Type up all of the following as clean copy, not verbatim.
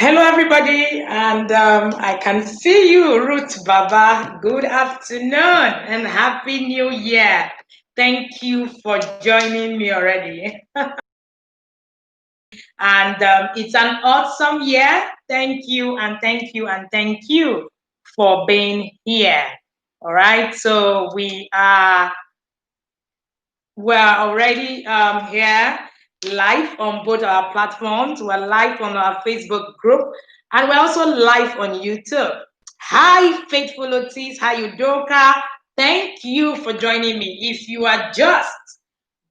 Hello, everybody, and I can see you, Ruth Baba. Good afternoon and Happy New Year. Thank you for joining me already. And it's an awesome year. Thank you, and thank you, and thank you for being here. All right, so we're already here live on both our platforms. We're live on our Facebook group, and we're also live on YouTube. Hi, faithful Otis. Hi, Udoka. Thank you for joining me. If you are just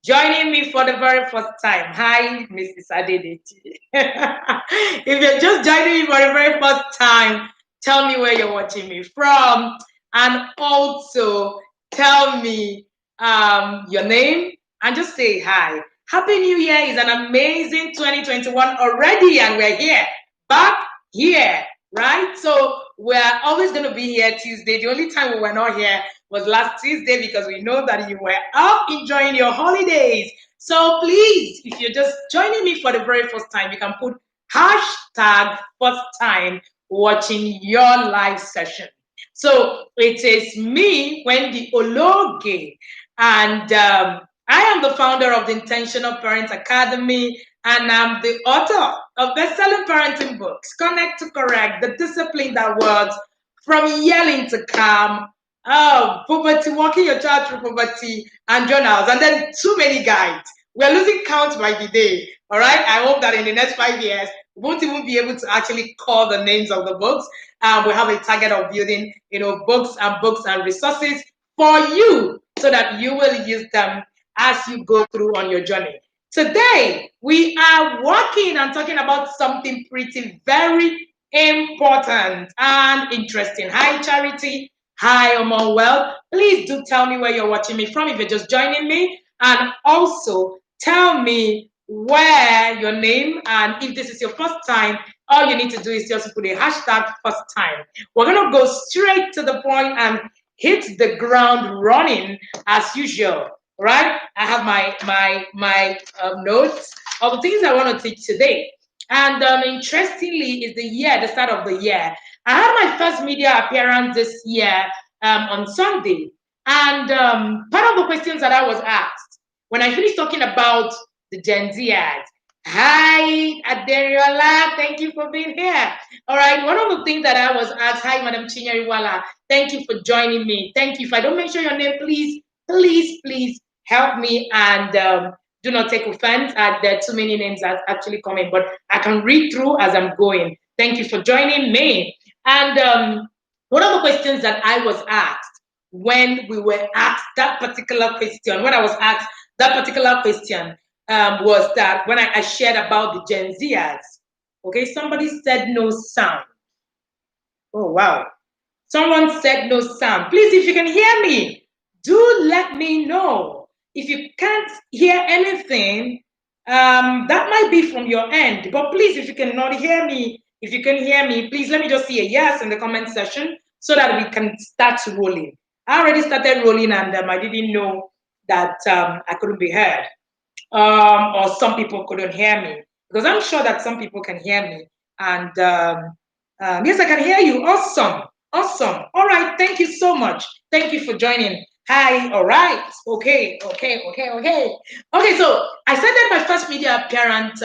joining me for the very first time, hi, Mrs. Adedechi. If you're just joining me for the very first time, tell me where you're watching me from, and also tell me your name and just say hi. Happy New Year is an amazing 2021 already, and we're here, back here, right? So we're always going to be here Tuesday. The only time we were not here was last Tuesday because we know that you were out enjoying your holidays. So please, if you're just joining me for the very first time, you can put hashtag first time watching your live session. So it is me, Wendy Ologe, and I am the founder of the Intentional Parent Academy, and I'm the author of best-selling parenting books, Connect to Correct, The Discipline That Works, From Yelling to Calm, Poverty, Walking Your Child Through Poverty, and journals, and then too many guides. We're losing count by the day, all right? I hope that in the next 5 years, we won't even be able to actually call the names of the books. We have a target of building, books and resources for you so that you will use them as you go through on your journey. Today, we are working and talking about something pretty very important and interesting. Hi, Charity. Hi, Omonwealth. Please do tell me where you're watching me from if you're just joining me. And also tell me where your name, and if this is your first time, all you need to do is just put a hashtag first time. We're going to go straight to the point and hit the ground running as usual. Right? I have my notes of the things I want to teach today. And interestingly, is the start of the year. I had my first media appearance this year on Sunday. And part of the questions that I was asked when I finished talking about the Gen Z ads. Hi, Aderiola. Thank you for being here. All right. One of the things that I was asked, hi, Madam Chinyariwala. Thank you for joining me. Thank you. If I don't mention your name, please help me and do not take offense. There are too many names that actually coming, but I can read through as I'm going. Thank you for joining me. And one of the questions that I was asked when we were asked that particular question, when I was asked that particular question, was that when I shared about the Gen Zers, okay, somebody said no sound. Oh, wow. Someone said no sound. Please, if you can hear me, do let me know. If you can't hear anything, that might be from your end. But please, if you cannot hear me, if you can hear me, please let me just see a yes in the comment section so that we can start rolling. I already started rolling and I didn't know that I couldn't be heard, or some people couldn't hear me, because I'm sure that some people can hear me. And yes, I can hear you. Awesome. Awesome. All right. Thank you so much. Thank you for joining. Hi. All right. Okay. Okay. So I said that my first media appearance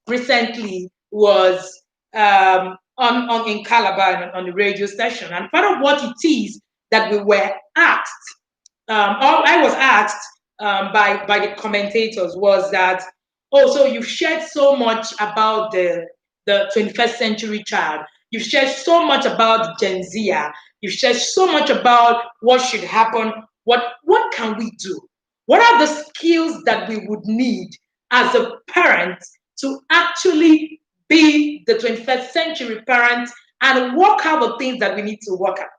recently was on in Calabar on the radio station, and part of what it is that we were asked, or I was asked by the commentators, was that, oh, so you've shared so much about the 21st century child. You've shared so much about Gen Z. You've shared so much about what should happen. What can we do? What are the skills that we would need as a parent to actually be the 21st century parent and work out the things that we need to work out?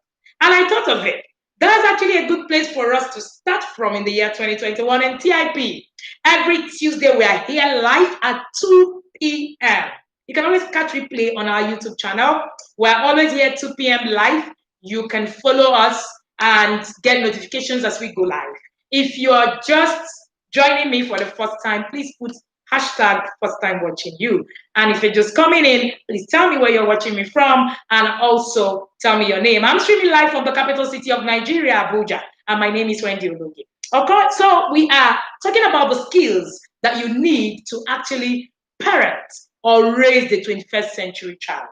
And I thought of it. That's actually a good place for us to start from in the year 2021 in TIP. Every Tuesday, we are here live at 2 p.m. You can always catch replay on our YouTube channel. We're always here 2 p.m. live. You can follow us and get notifications as we go live. If you're just joining me for the first time, please put Hashtag first time watching you. And if you're just coming in, please tell me where you're watching me from and also tell me your name. I'm streaming live from the capital city of Nigeria, Abuja, and my name is Wendy Ologi. Okay, so we are talking about the skills that you need to actually parent or raise the 21st century child.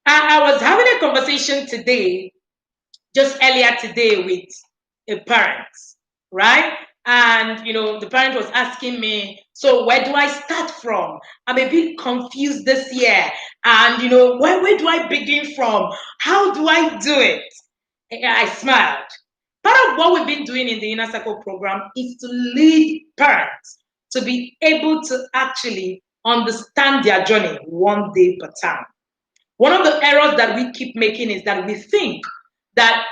I was having a conversation today, just earlier today, with a parent, right? And the parent was asking me, so where do I start from? I'm a bit confused this year. And where do I begin from? How do I do it? I smiled. Part of what we've been doing in the Inner Circle program is to lead parents to be able to actually understand their journey one day per time. One of the errors that we keep making is that we think that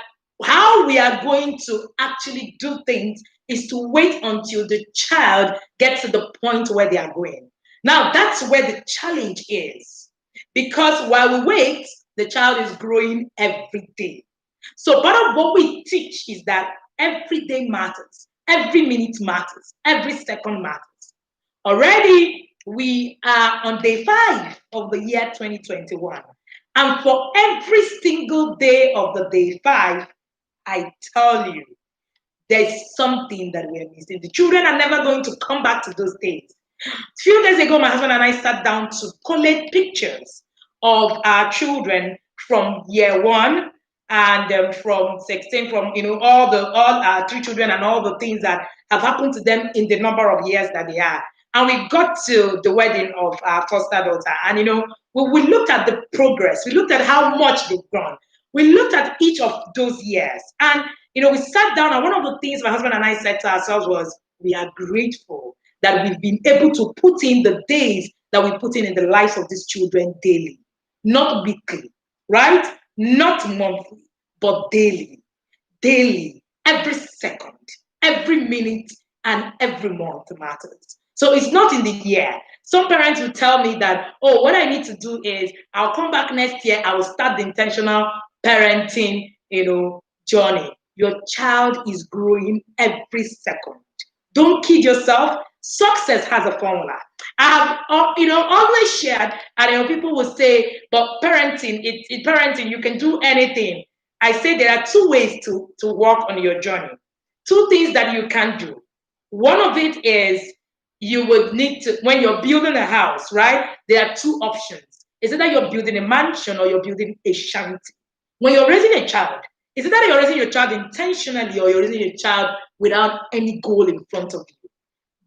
how we are going to actually do things is to wait until the child gets to the point where they are going. Now, that's where the challenge is. Because while we wait, the child is growing every day. So part of what we teach is that every day matters, every minute matters, every second matters. Already, we are on day 5 of the year 2021. And for every single day of the day 5, I tell you, there's something that we're missing. The children are never going to come back to those days. A few days ago, my husband and I sat down to collate pictures of our children from year 1 and from 16, from all our 3 children and all the things that have happened to them in the number of years that they are. And we got to the wedding of our foster daughter, and we looked at the progress. We looked at how much they've grown. We looked at each of those years, and we sat down. And one of the things my husband and I said to ourselves was, we are grateful that we've been able to put in the days that we put in the lives of these children daily, not weekly, right? Not monthly, but daily, daily, every second, every minute, and every month matters. So it's not in the year. Some parents will tell me that, oh, what I need to do is I'll come back next year, I will start the intentional parenting, journey. Your child is growing every second. Don't kid yourself. Success has a formula. I have, always shared, and people will say, but parenting, you can do anything. I say there are 2 ways to work on your journey. 2 things that you can do. One of it is you would need to, when you're building a house, right? There are 2 options. It's either you're building a mansion or you're building a shanty. When you're raising a child, it's either you're raising your child intentionally or you're raising your child without any goal in front of you.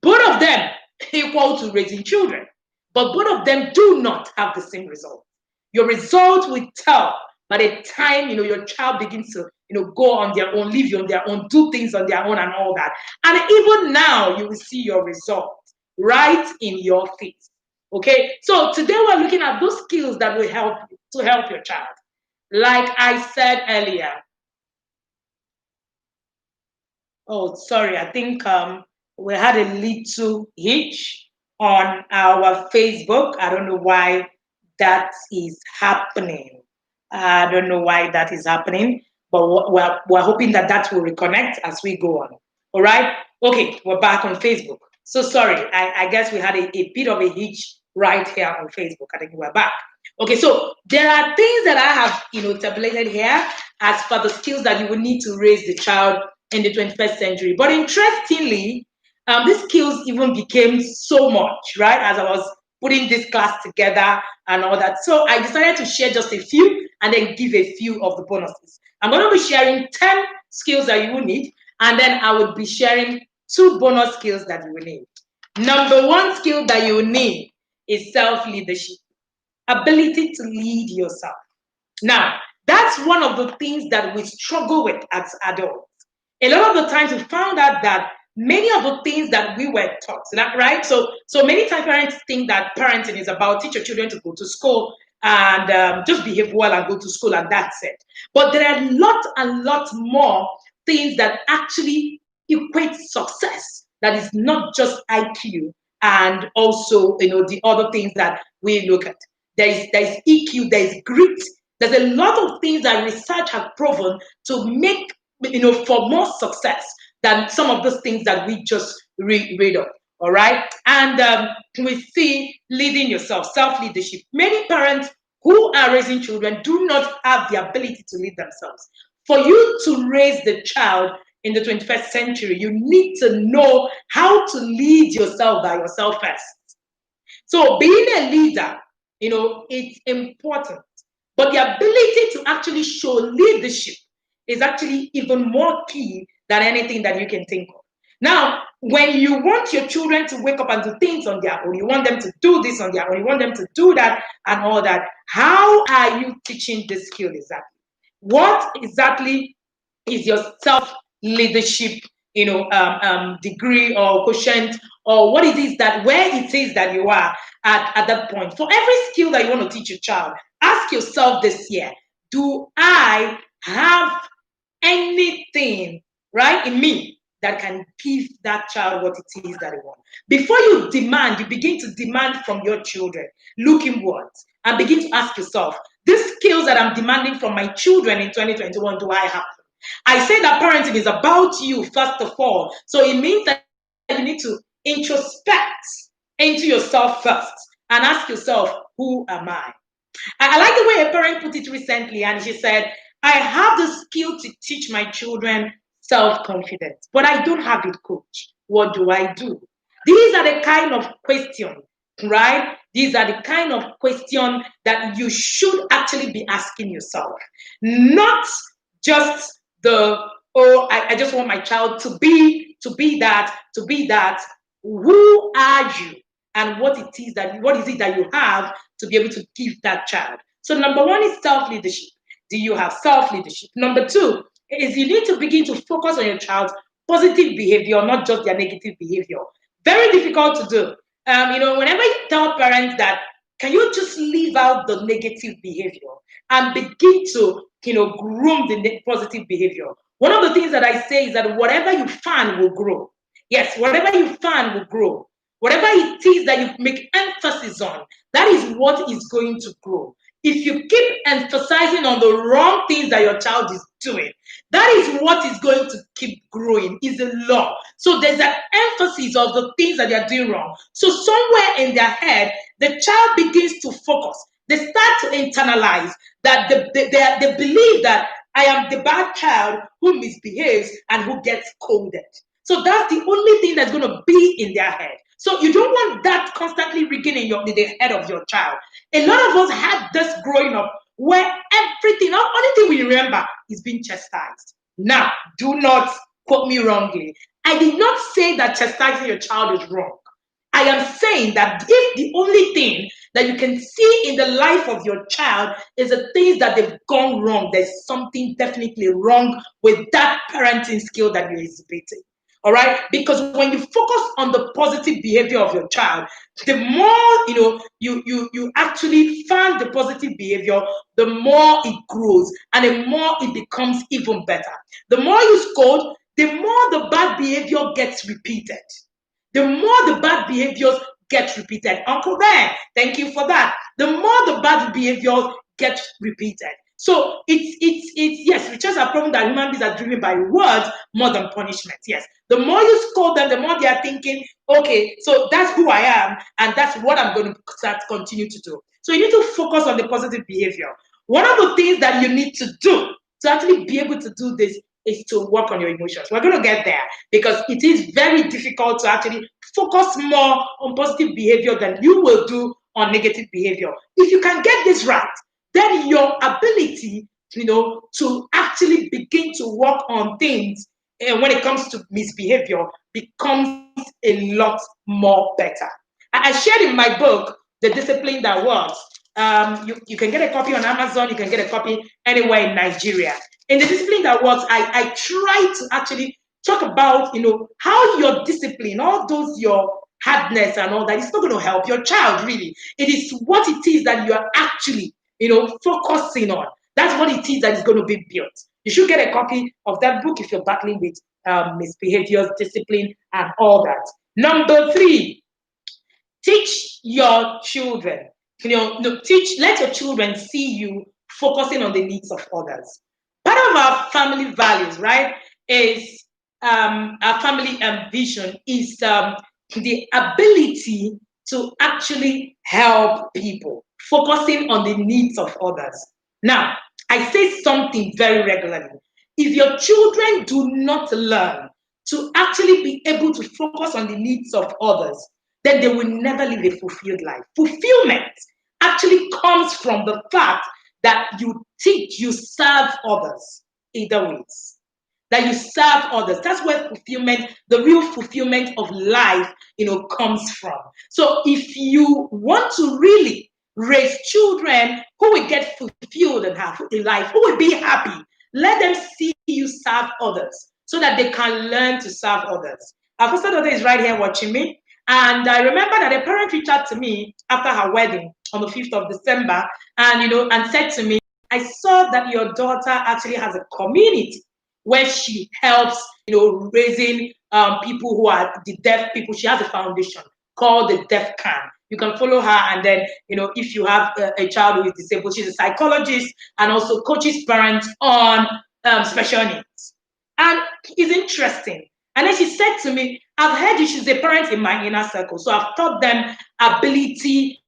Both of them equal to raising children, but both of them do not have the same result. Your result will tell by the time your child begins to go on their own, live on their own, do things on their own, and all that. And even now, you will see your result right in your face. Okay, so today we're looking at those skills that will help you to help your child. Like I said earlier. Oh, sorry, I think we had a little hitch on our Facebook. I don't know why that is happening. I don't know why that is happening, but we're hoping that that will reconnect as we go on. All right? Okay, we're back on Facebook. So sorry, I guess we had a bit of a hitch right here on Facebook. I think we're back. Okay, so there are things that I have, tabulated here as for the skills that you will need to raise the child in the 21st century. But interestingly, these skills even became so much, right, as I was putting this class together and all that. So I decided to share just a few and then give a few of the bonuses. I'm going to be sharing 10 skills that you will need, and then I would be sharing 2 bonus skills that you will need. Number 1 skill that you will need is self-leadership, ability to lead yourself. Now, that's one of the things that we struggle with as adults. A lot of the times we found out that many of the things that we were taught, right? So many times parents think that parenting is about teach your children to go to school and just behave well and go to school and that's it. But there are lots and lots more things that actually equate success. That is not just IQ and also the other things that we look at. There is EQ, there is grit. There's a lot of things that research has proven to make for more success than some of those things that we just read of. All right. And we see leading yourself, self leadership. Many parents who are raising children do not have the ability to lead themselves. For you to raise the child in the 21st century, you need to know how to lead yourself by yourself first. So being a leader, it's important. But the ability to actually show leadership is actually even more key than anything that you can think of. Now, when you want your children to wake up and do things on their own, you want them to do this on their own, you want them to do that and all that, how are you teaching this skill exactly? What exactly is your self leadership, degree or quotient, or what it is that where it is that you are at that point? For every skill that you want to teach your child, ask yourself this year: do I have anything right in me that can give that child what it is that they want? Before you demand, you begin to demand from your children. Look inward and begin to ask yourself: these skills that I'm demanding from my children in 2021, do I have them? I say that parenting is about you first of all. So it means that you need to introspect into yourself first and ask yourself, who am I? I like the way a parent put it recently, and she said, I have the skill to teach my children self confidence, but I don't have it, coach. What do I do? These are the kind of questions, right? These are the kind of questions that you should actually be asking yourself. Not just the, oh, I just want my child to be that. Who are you? And what is it that you have to be able to give that child? So number one is self-leadership. Do you have self-leadership? Number two is you need to begin to focus on your child's positive behavior, not just their negative behavior. Very difficult to do. Whenever you tell parents that, can you just leave out the negative behavior and begin to, groom the positive behavior? One of the things that I say is that whatever you fan will grow. Yes, whatever you fan will grow. Whatever it is that you make emphasis on, that is what is going to grow. If you keep emphasizing on the wrong things that your child is doing, that is what is going to keep growing, is the law. So there's an emphasis of the things that they're doing wrong. So somewhere in their head, the child begins to focus. They start to internalize that they believe that I am the bad child who misbehaves and who gets scolded. So that's the only thing that's going to be in their head. So you don't want that constantly ringing in the head of your child. A lot of us had this growing up where everything, the only thing we remember is being chastised. Now, do not quote me wrongly. I did not say that chastising your child is wrong. I am saying that if the only thing that you can see in the life of your child is the things that they've gone wrong, there's something definitely wrong with that parenting skill that you're exhibiting. All right, because when you focus on the positive behavior of your child, the more you actually fan the positive behavior, the more it grows and the more it becomes even better. The more you scold, the more the bad behavior gets repeated. The more the bad behaviors get repeated. Uncle Ben, thank you for that. The more the bad behaviors get repeated. So it's yes, research have proven that human beings are driven by rewards more than punishment. Yes. The more you scold them, the more they are thinking, okay, so that's who I am, and that's what I'm going to start continue to do. So you need to focus on the positive behavior. One of the things that you need to do to actually be able to do this is to work on your emotions. We're going to get there because it is very difficult to actually focus more on positive behavior than you will do on negative behavior. If you can get this right, then your ability, to actually begin to work on things when it comes to misbehavior becomes a lot more better. I shared in my book, The Discipline That Works. You can get a copy on Amazon, you can get a copy anywhere in Nigeria. In The Discipline That Works, I try to actually talk about, how your discipline, all those your hardness and all that, it's not going to help your child really. It is what it is that you are actually, focusing on. That's what it is that is going to be built. You should get a copy of that book if you're battling with misbehaviors, discipline, and all that. Number three, teach your children. Let your children see you focusing on the needs of others. Part of our family values, right, is our family vision is the ability to actually help people, focusing on the needs of others. Now, I say something very regularly. If your children do not learn to actually be able to focus on the needs of others, then they will never live a fulfilled life. Fulfillment actually comes from the fact that you teach, you serve others either ways, that you serve others. That's where fulfillment, the real fulfillment of life, comes from. So if you want to really raise children who will get fulfilled and have a life, who will be happy, let them see you serve others so that they can learn to serve others. Our foster daughter is right here watching me. And I remember that a parent reached out to me after her wedding on the 5th of December and said to me, I saw that your daughter actually has a community where she helps, raising people who are the deaf people. She has a foundation called the Deaf Can. You can follow her, and then, if you have a child who is disabled, she's a psychologist and also coaches parents on special needs. And it's interesting. And then she said to me, I've heard you, she's a parent in my inner circle. So I've taught them ability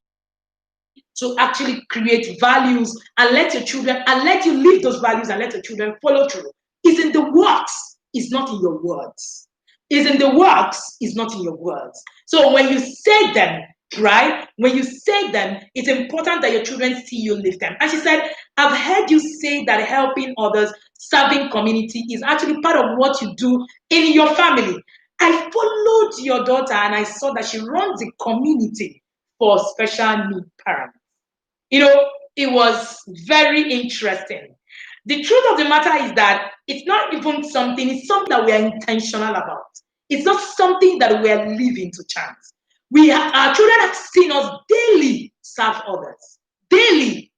to actually create values and let your children, and let you live those values and let your children follow through. It's in the works, it's not in your words. It's in the works, it's not in your words. So when you say them, right? When you say them, it's important that your children see you live them. And she said, I've heard you say that helping others, serving community is actually part of what you do in your family. I followed your daughter and I saw that she runs a community for special need parents. You know, it was very interesting. The truth of the matter is that it's not even something, it's something that we are intentional about. It's not something that we are leaving to chance. Our children have seen us daily serve others. Daily.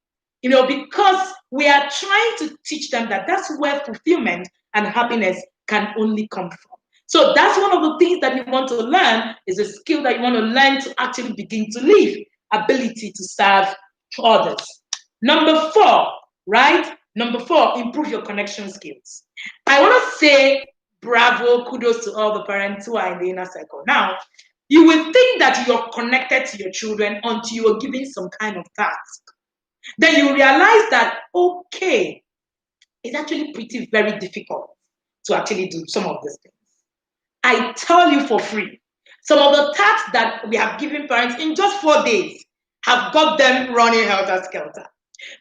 Because we are trying to teach them that that's where fulfillment and happiness can only come from. So that's one of the things that you want to learn, is a skill that you want to learn to actually begin to live, ability to serve others. Number 4, right? Number 4, improve your connection skills. I want to say bravo, kudos to all the parents who are in the inner circle. Now, you will think that you're connected to your children until you are given some kind of task. Then you realize that, okay, it's actually very difficult to actually do some of these things. I tell you for free, some of the tasks that we have given parents in just 4 days have got them running helter-skelter.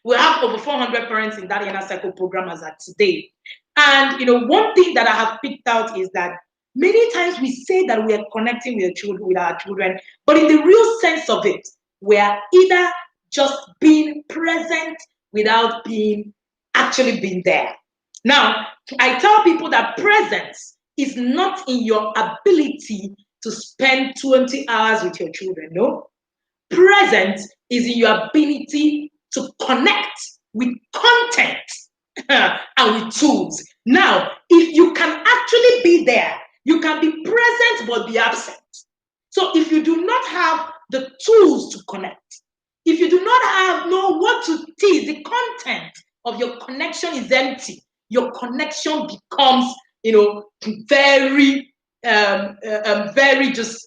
We have over 400 parents in that inner circle program as at today. And one thing that I have picked out is that many times we say that we are connecting with our children, but in the real sense of it, we are either just being present without actually being there. Now, I tell people that presence is not in your ability to spend 20 hours with your children. No. Presence is in your ability to connect with content and with tools. Now, if you can actually be there, you can be present but be absent. So if you do not have the tools to connect, if you do not know what to teach, the content of your connection is empty, your connection becomes, very, very just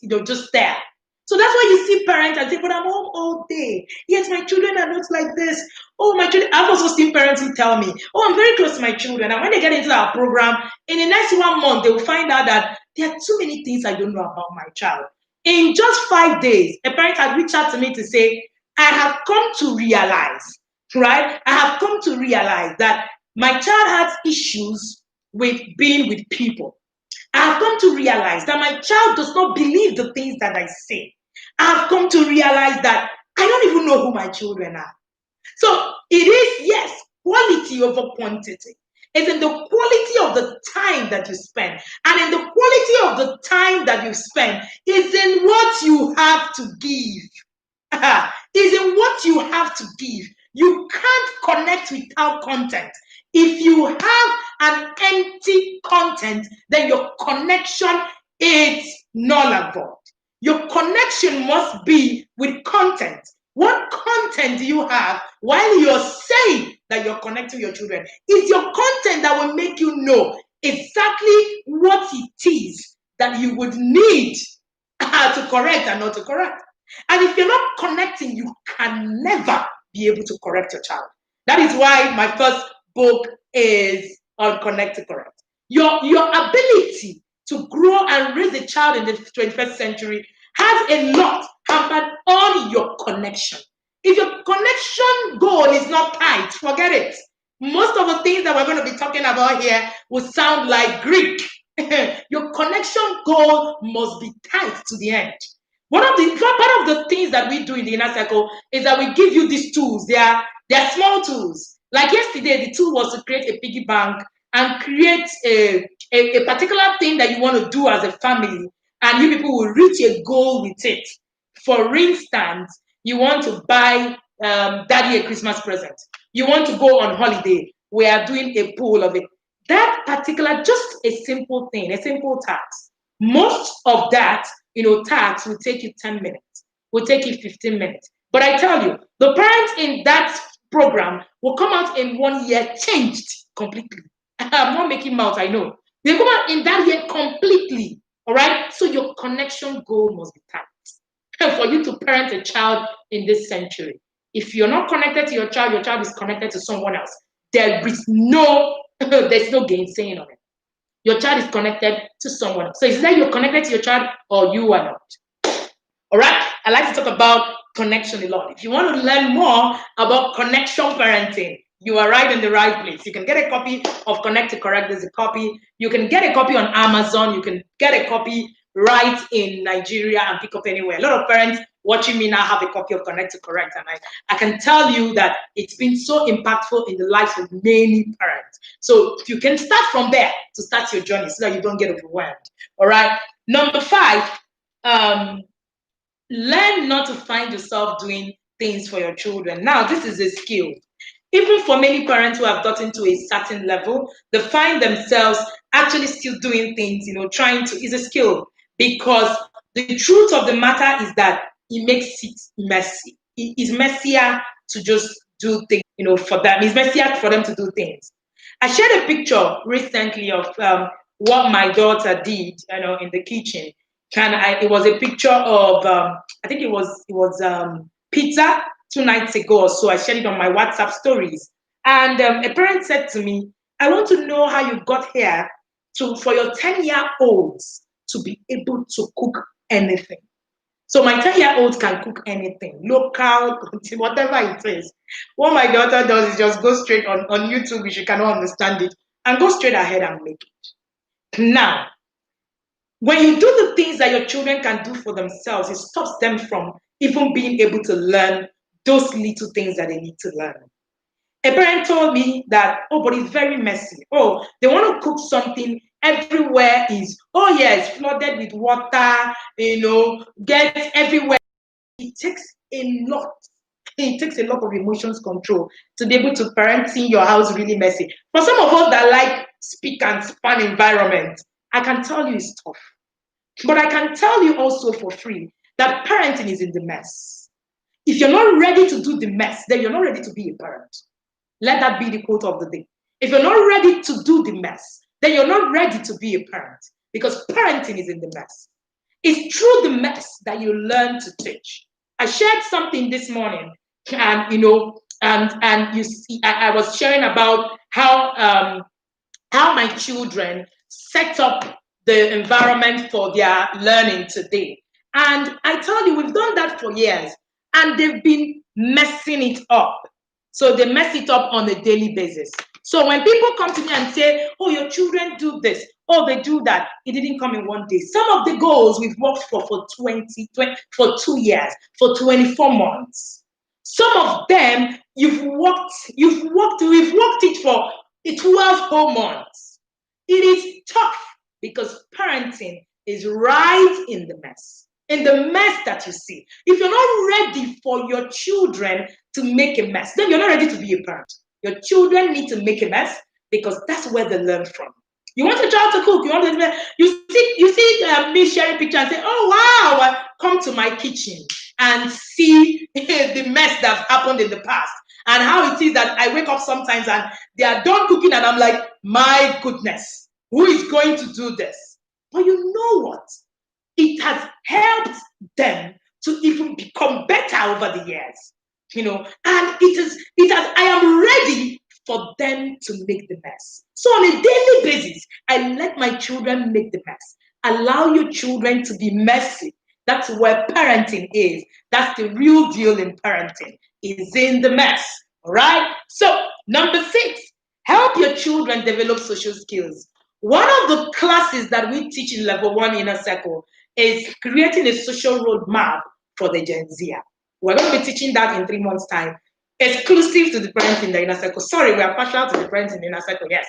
there. So that's why you see parents and say, but I'm home all day. Yes, my children are not like this. Oh, my children. I've also seen parents who tell me, oh, I'm very close to my children. And when they get into our program, in the next 1 month, they will find out that there are too many things I don't know about my child. In just 5 days, a parent had reached out to me to say, I have come to realize, right? I have come to realize that my child has issues with being with people. I have come to realize that my child does not believe the things that I say. I have come to realize that I don't even know who my children are. So it is, yes, quality over quantity. It's in the quality of the time that you spend. And in the quality of the time that you spend is in what you have to give. Is in what you have to give. You can't connect without content. If you have an empty content, then your connection is null and void. Your connection must be with content. What content do you have while you're saying that you're connecting with your children? It's your content that will make you know exactly what it is that you would need to correct and not to correct. And if you're not connecting, you can never be able to correct your child. That is why my first book is on Connect to Correct. Your ability to grow and raise a child in the 21st century has a lot hampered on your connection. If your connection goal is not tight, forget it. Most of the things that we're going to be talking about here will sound like Greek. Your connection goal must be tight to the end. Part of the things that we do in the inner circle is that we give you these tools. They are small tools. Like yesterday, the tool was to create a piggy bank and create a particular thing that you want to do as a family, and you people will reach a goal with it. For instance, you want to buy daddy a Christmas present. You want to go on holiday. We are doing a pool of it. That particular, just a simple thing, a simple task. Most of that, task will take you 10 minutes, will take you 15 minutes. But I tell you, the parents in that program will come out in 1 year changed completely. I'm not making mouth, I know. They come out in that year completely. All right. So your connection goal must be tight for you to parent a child in this century. If you're not connected to your child is connected to someone else. There is no there's no gainsaying on it. Your child is connected to someone else. So it's either you're connected to your child or you are not. All right. I like to talk about connection a lot. If you want to learn more about connection parenting, you are right in the right place. You can get a copy of Connect to Correct. There's a copy. You can get a copy on Amazon. You can get a copy right in Nigeria and pick up anywhere. A lot of parents watching me now have a copy of Connect to Correct. And I can tell you that it's been so impactful in the lives of many parents. So you can start from there to start your journey so that you don't get overwhelmed. All right. Number 5, learn not to find yourself doing things for your children. Now, this is a skill. Even for many parents who have gotten to a certain level, they find themselves actually still doing things, trying to, is a skill. Because the truth of the matter is that it makes it messy. It is messier to just do things, for them. It's messier for them to do things. I shared a picture recently of what my daughter did, in the kitchen. It was a picture of I think it was pizza 2 nights ago or so. I shared it on my WhatsApp stories, and a parent said to me, "I want to know how you got here for your 10-year-olds to be able to cook anything." So my 10-year-olds can cook anything, local, whatever it is. What my daughter does is just go straight on YouTube if she cannot understand it, and go straight ahead and make it. Now, when you do the things that your children can do for themselves, it stops them from even being able to learn those little things that they need to learn. A parent told me that, oh, but it's very messy. Oh, they want to cook something, everywhere is, oh, yeah, it's flooded with water, gets everywhere. It takes a lot. It takes a lot of emotions control to be able to parent seeing your house really messy. For some of us that like speak and span environment, I can tell you it's tough. But I can tell you also for free that parenting is in the mess. If you're not ready to do the mess, then you're not ready to be a parent. Let that be the quote of the day. If you're not ready to do the mess, then you're not ready to be a parent, because parenting is in the mess. It's through the mess that you learn to teach. I shared something this morning, and you see, I was sharing about how my children set up the environment for their learning today. And I tell you, we've done that for years, and they've been messing it up. So they mess it up on a daily basis. So when people come to me and say, oh, your children do this, oh, they do that, it didn't come in one day. Some of the goals we've worked for 2 years, for 24 months. Some of them we've worked it for 12 whole months. It is tough because parenting is right in the mess. In the mess that you see. If you're not ready for your children to make a mess, then you're not ready to be a parent. Your children need to make a mess because that's where they learn from. You want your child to cook. You see me sharing pictures and say, "Oh wow, come to my kitchen and see the mess that's happened in the past and how it is that I wake up sometimes and they are done cooking and I'm like, my goodness, who is going to do this?" But you know what? it has helped them to even become better over the years. And I am ready for them to make the mess. So on a daily basis, I let my children make the mess. Allow your children to be messy. That's where parenting is. That's the real deal in parenting, is in the mess. All right? So, number 6, help your children develop social skills. One of the classes that we teach in level 1 inner circle is creating a social roadmap for the Gen Z. We're going to be teaching that in 3 months' time, exclusive to the parents in the inner circle. Sorry, we are partial to the parents in the inner circle, yes.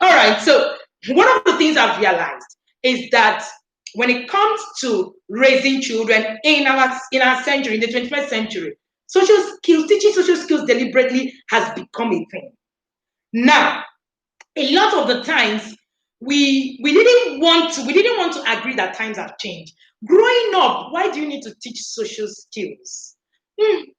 All right, so one of the things I've realized is that when it comes to raising children in our century, in the 21st century, social skills, teaching social skills deliberately has become a thing. Now, a lot of the times we didn't want to agree that times have changed. Growing up, why do you need to teach social skills?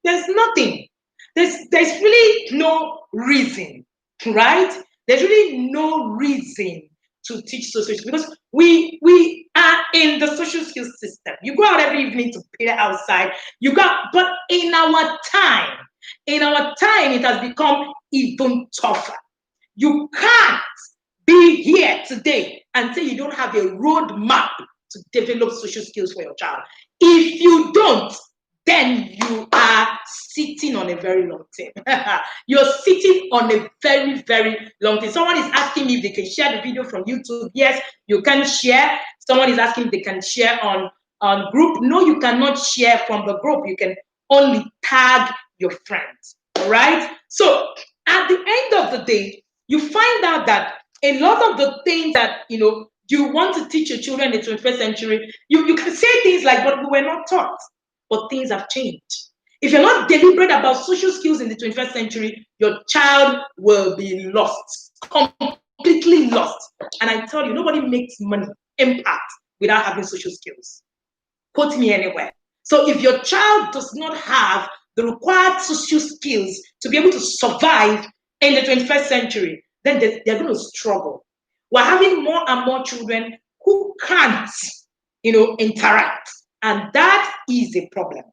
There's nothing. There's really no reason, right? There's really no reason to teach social skills because we are in the social skills system. You go out every evening to play outside. But in our time, it has become even tougher. You can't be here today and say you don't have a roadmap to develop social skills for your child. If you don't, then you are sitting on a very long time. You're sitting on a very, very long time. Someone is asking me if they can share the video from YouTube. Yes, you can share. Someone is asking if they can share on group. No, you cannot share from the group. You can only tag your friends. All right? So at the end of the day, you find out that a lot of the things that you want to teach your children in the 21st century, you can say things like, but we were not taught. But things have changed. If you're not deliberate about social skills in the 21st century, your child will be lost, completely lost. And I tell you, nobody makes money, impact, without having social skills. Put me anywhere. So if your child does not have the required social skills to be able to survive in the 21st century, then they're going to struggle. We're having more and more children who can't, interact. And that is a problem.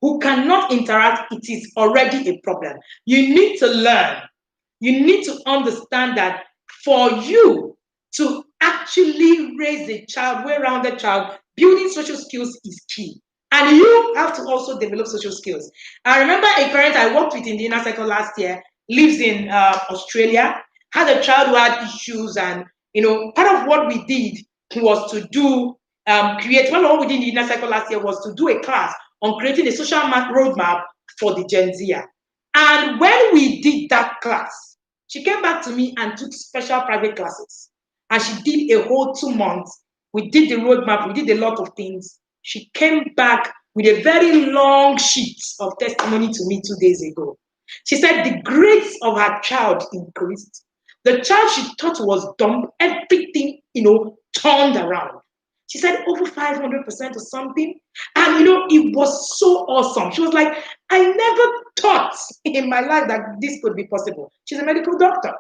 Who cannot interact, it is already a problem. You need to learn. You need to understand that for you to actually raise a child, well-rounded child, building social skills is key. And you have to also develop social skills. I remember a parent I worked with in the inner circle last year, lives in Australia, had a child who had issues, and part of what we did was to do what we did in the inner circle last year was to do a class on creating a social roadmap for the Gen Z. And when we did that class, she came back to me and took special private classes. And she did a whole 2 months. We did the roadmap, we did a lot of things. She came back with a very long sheet of testimony to me 2 days ago. She said the grades of her child increased. The child she thought was dumb, everything, turned around. She said over 500% or something. And, it was so awesome. She was like, I never thought in my life that this could be possible. She's a medical doctor.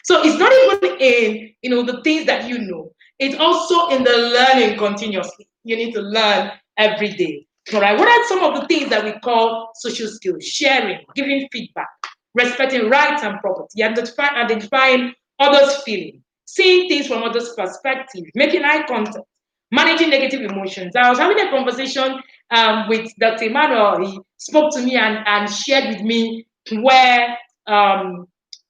So it's not even in, the things that you know. It's also in the learning continuously. You need to learn every day. All right. What are some of the things that we call social skills? Sharing, giving feedback, respecting rights and property, identifying others' feelings, seeing things from others' perspective, making eye contact, managing negative emotions. I was having a conversation with Dr. Emmanuel. He spoke to me and shared with me where and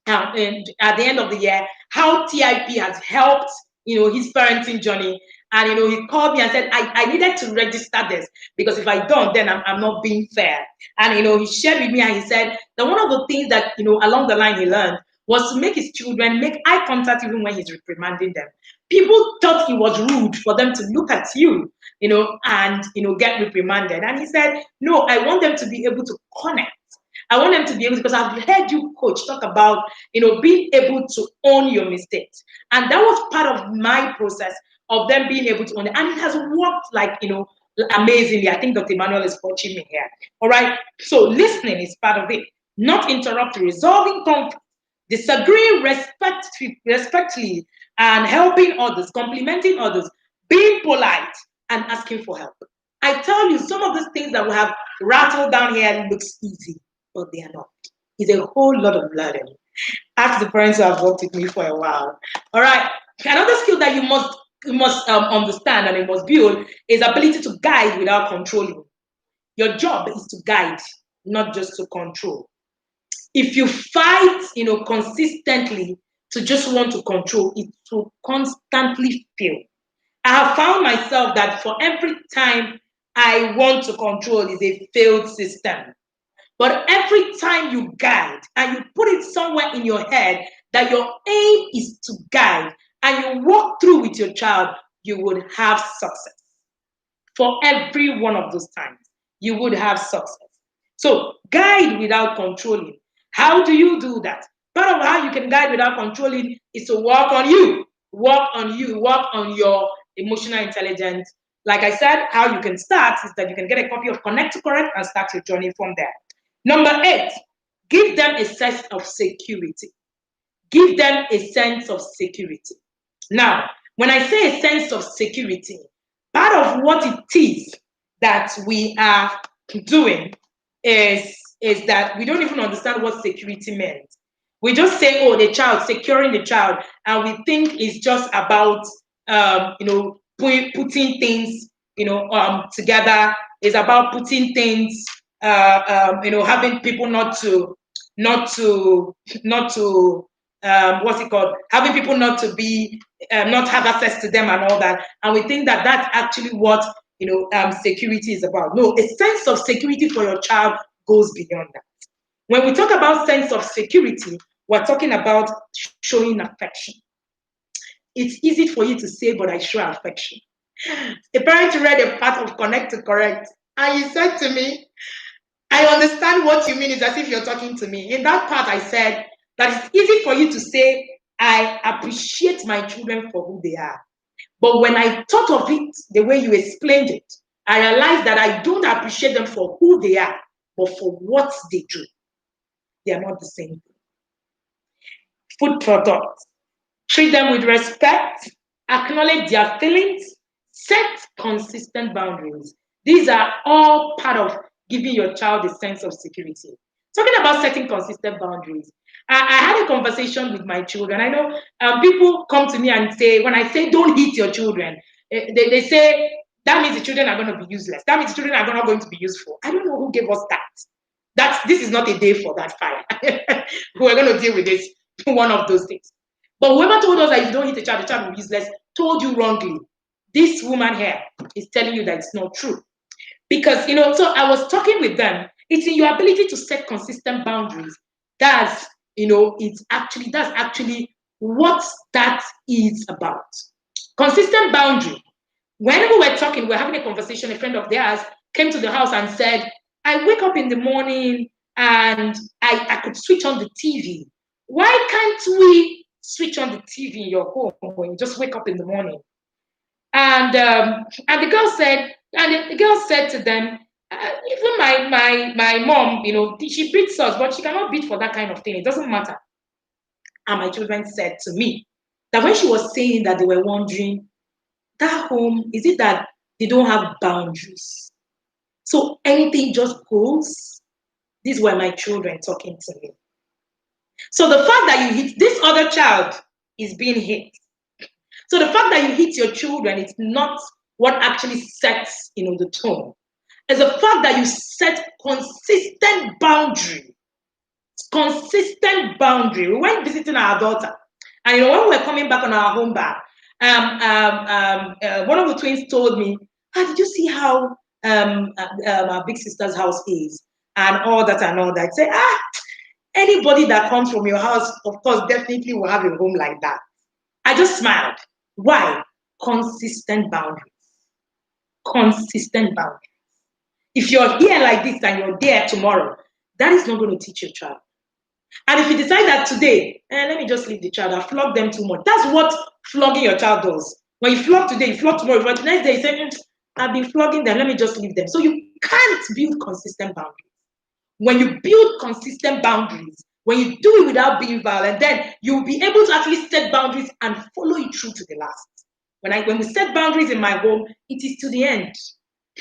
at the end of the year, how TIP has helped, his parenting journey. And, he called me and said, I needed to register this because if I don't, then I'm not being fair. And, he shared with me and he said that one of the things that, along the line he learned was to make his children make eye contact even when he's reprimanding them. People thought it was rude for them to look at you, and, get reprimanded. And he said, no, I want them to be able to connect. I want them to be able to, because I've heard you, coach, talk about, being able to own your mistakes. And that was part of my process of them being able to own it. And it has worked like, amazingly. I think Dr. Emmanuel is watching me here. All right. So listening is part of it. Not interrupting, resolving conflict, disagreeing respectfully, and helping others, complimenting others, being polite, and asking for help. I tell you, some of these things that we have rattled down here looks easy, but they are not. It's a whole lot of learning. Ask the parents who have worked with me for a while. All right. Another skill that you must understand and you must build is ability to guide without controlling. Your job is to guide, not just to control. If you fight, consistently to just want to control, it will constantly fail. I have found myself that for every time I want to control is a failed system. But every time you guide and you put it somewhere in your head that your aim is to guide and you walk through with your child, you would have success. For every one of those times, you would have success. So, guide without controlling. How do you do that? Part of how you can guide without controlling is to work on you. Work on you. Work on your emotional intelligence. Like I said, how you can start is that you can get a copy of Connect to Correct and start your journey from there. Number 8, give them a sense of security. Give them a sense of security. Now, when I say a sense of security, part of what it is that we are doing is that we don't even understand what security means. We just say, oh, the child, securing the child, and we think it's just about, putting things, together. It's about putting things, having people not to what's it called? Having people not to be, not have access to them and all that. And we think that that's actually what, security is about. No, a sense of security for your child goes beyond that. When we talk about sense of security, we're talking about showing affection. It's easy for you to say, but I show affection. A parent read a part of Connect to Correct, and he said to me, I understand what you mean. It's as if you're talking to me. In that part, I said that it's easy for you to say, I appreciate my children for who they are. But when I thought of it the way you explained it, I realized that I don't appreciate them for who they are, but for what they do. They are not the same thing. Food for thought. Treat them with respect, acknowledge their feelings, set consistent boundaries. These are all part of giving your child a sense of security. Talking about setting consistent boundaries, I had a conversation with my children. I know people come to me and say, when I say don't hit your children, they say that means the children are going to be useless. That means the children are not going to be useful. I don't know who gave us that. This is not a day for that fire. We're going to deal with this, one of those things. But whoever told us that if you don't hit the child will be useless, told you wrongly. This woman here is telling you that it's not true. Because, so I was talking with them. It's in your ability to set consistent boundaries. That's actually what that is about. Consistent boundary. Whenever we're talking, we're having a conversation, a friend of theirs came to the house and said, I wake up in the morning and I could switch on the TV. Why can't we switch on the TV in your home when you just wake up in the morning? And the girl said to them, even my mom, she beats us, but she cannot beat for that kind of thing. It doesn't matter. And my children said to me that when she was saying that, they were wondering, that home, is it that they don't have boundaries? So anything just goes. These were my children talking to me. So the fact that you hit this other child is being hit. So the fact that you hit your children is not what actually sets, the tone. It's the fact that you set consistent boundary. Consistent boundary. We went visiting our daughter, and when we were coming back on our home back, one of the twins told me, did you see how our big sister's house is? And all that and all that. Say, anybody that comes from your house, of course, definitely will have a home like that. I just smiled. Why? Consistent boundaries. Consistent boundaries. If you're here like this and you're there tomorrow, that is not going to teach your child. And if you decide that today, let me just leave the child, I flog them too much. That's what flogging your child does. When you flog today, you flog tomorrow, but the next day you say, I've been flogging them, let me just leave them. So you can't build consistent boundaries. When you build consistent boundaries, when you do it without being violent, then you'll be able to actually set boundaries and follow it through to the last. When we set boundaries in my home, it is to the end.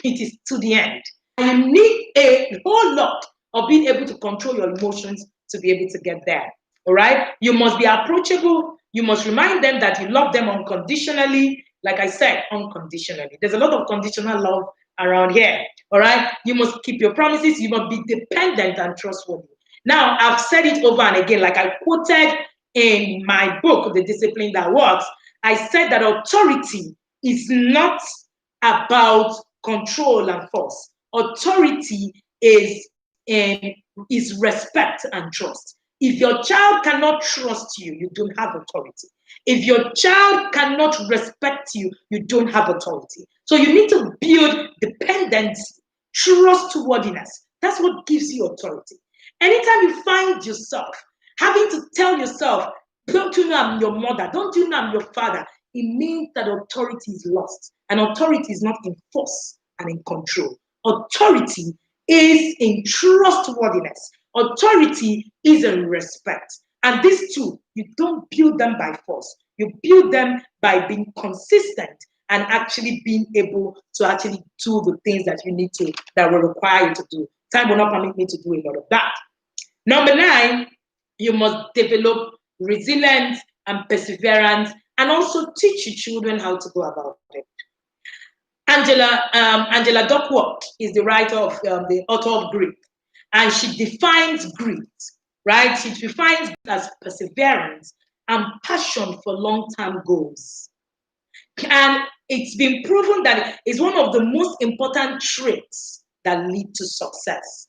It is to the end. You need a whole lot of being able to control your emotions to be able to get there. All right. You must be approachable. You must remind them that you love them unconditionally. Like I said, unconditionally. There's a lot of conditional love around here. All right. You must keep your promises. You must be dependent and trustworthy. Now, I've said it over and again, like I quoted in my book, The Discipline That Works. I said that authority is not about control and force. Authority is respect and trust. If your child cannot trust you, you don't have authority. If your child cannot respect you, you don't have authority. So you need to build dependency, trustworthiness. That's what gives you authority. Anytime you find yourself having to tell yourself, don't you know I'm your mother? Don't you know I'm your father? It means that authority is lost. And authority is not in force and in control. Authority is in trustworthiness. Authority is in respect. And these two, you don't build them by force. You build them by being consistent and actually being able to actually do the things that you need to, that will require you to do. Time will not permit me to do a lot of that. Number 9, you must develop resilience and perseverance and also teach your children how to go about it. Angela Duckworth is the writer of the author of Grit, and she defines grit, right? She defines it as perseverance and passion for long-term goals. And it's been proven that it's one of the most important traits that lead to success.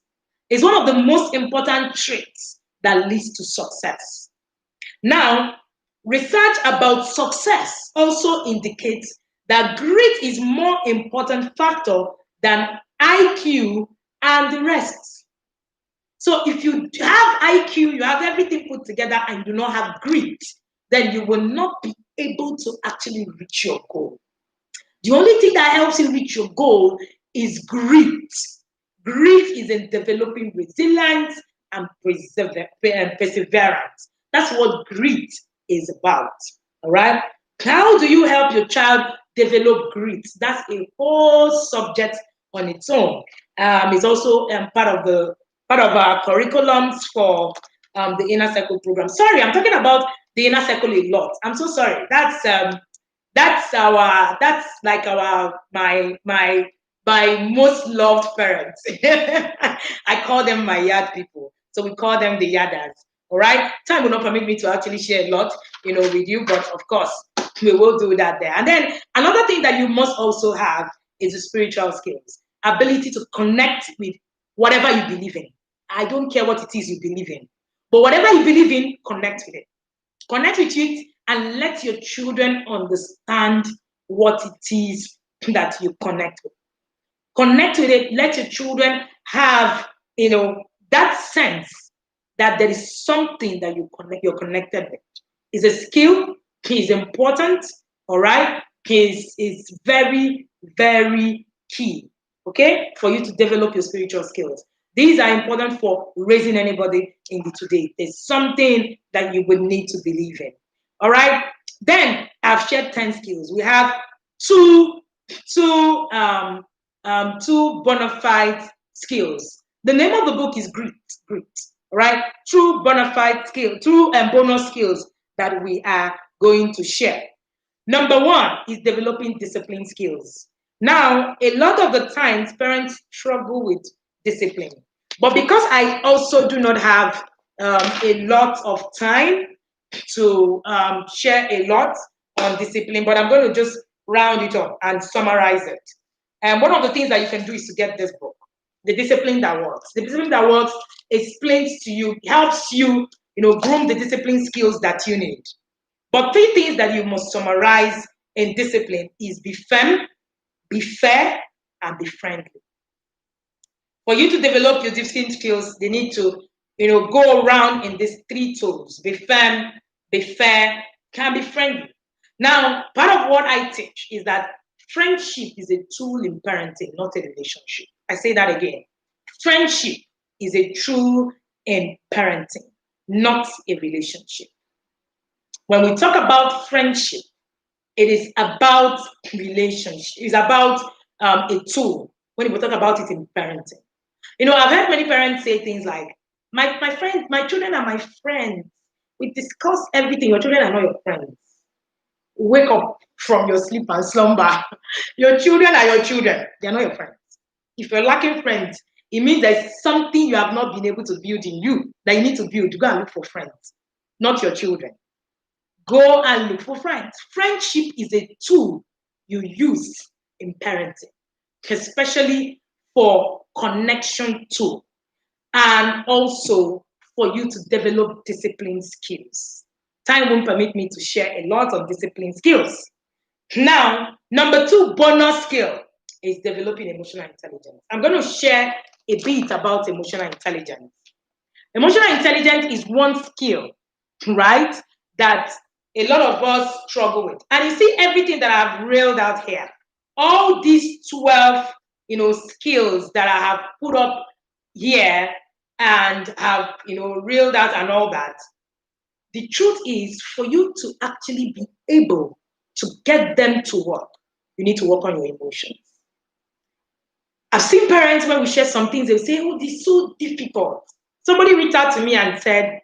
It's one of the most important traits that leads to success. Now, research about success also indicates that grit is more important factor than IQ and the rest. So if you have IQ, you have everything put together and you do not have grit, then you will not be able to actually reach your goal. The only thing that helps you reach your goal is grit. Grit is in developing resilience and perseverance. That's what grit is about. All right. How do you help your child develop grit? That's a whole subject on its own. It's also part of our curriculums for the Inner Circle program. Sorry, I'm talking about the Inner Circle a lot. I'm so sorry. That's like my most loved parents. I call them my yard people. So we call them the yarders. All right. Time will not permit me to actually share a lot, with you, but of course we will do that there. And then another thing that you must also have is the spiritual skills, ability to connect with whatever you believe in. I don't care what it is you believe in, but whatever you believe in, connect with it. Connect with it and let your children understand what it is that you connect with. Connect with it. Let your children have, that sense that there is something that you're connected with. It's a skill. It's important. All right. It's very, very key. Okay, for you to develop your spiritual skills. These are important for raising anybody in the today. There's something that you will need to believe in. All right. Then I've shared 10 skills. We have two bona fide skills. The name of the book is Grit. All right. True bona fide skill, true and bonus skills that we are going to share. Number 1 is developing discipline skills. Now, a lot of the times parents struggle with discipline, but because I also do not have a lot of time to share a lot on discipline, but I'm going to just round it up and summarize it. And one of the things that you can do is to get this book, The Discipline That Works. The Discipline That Works explains to you, helps you, groom the discipline skills that you need. But 3 things that you must summarize in discipline is be firm, be fair, and be friendly. For you to develop your discipline skills, they need to, go around in these 3 tools. Be firm, be fair, can be friendly. Now, part of what I teach is that friendship is a tool in parenting, not a relationship. I say that again. Friendship is a tool in parenting, not a relationship. When we talk about friendship, It is about relationship. It's about a tool when we talk about it in parenting. I've heard many parents say things like, my friends, my children are my friends. We discuss everything. Your children are not your friends. Wake up from your sleep and slumber. Your children are your children. They are not your friends. If you're lacking friends, it means there's something you have not been able to build in you that you need to build. Go and look for friends, not your children. Go and look for friends. Friendship is a tool you use in parenting, especially for connection tool and also for you to develop discipline skills. Time won't permit me to share a lot of discipline skills. Now, number 2 bonus skill is developing emotional intelligence. I'm going to share a bit about emotional intelligence. Emotional intelligence is one skill, right, that a lot of us struggle with. And you see everything that I've railed out here, all these 12, skills that I have put up here and have, reeled out and all that. The truth is, for you to actually be able to get them to work, you need to work on your emotions. I've seen parents when we share some things, they'll say, oh, this is so difficult. Somebody reached out to me and said,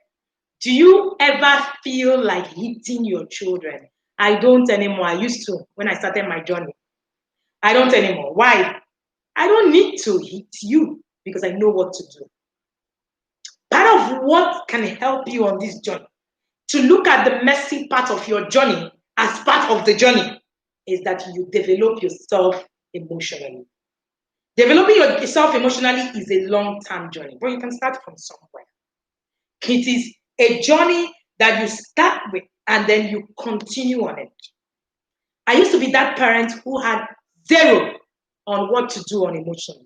do you ever feel like hitting your children? I don't anymore. I used to when I started my journey. I don't anymore. Why? I don't need to hit you because I know what to do. Part of what can help you on this journey, to look at the messy part of your journey as part of the journey, is that you develop yourself emotionally. Developing yourself emotionally is a long-term journey, but you can start from somewhere. It is a journey that you start with and then you continue on it. I used to be that parent who had zero on what to do on emotions.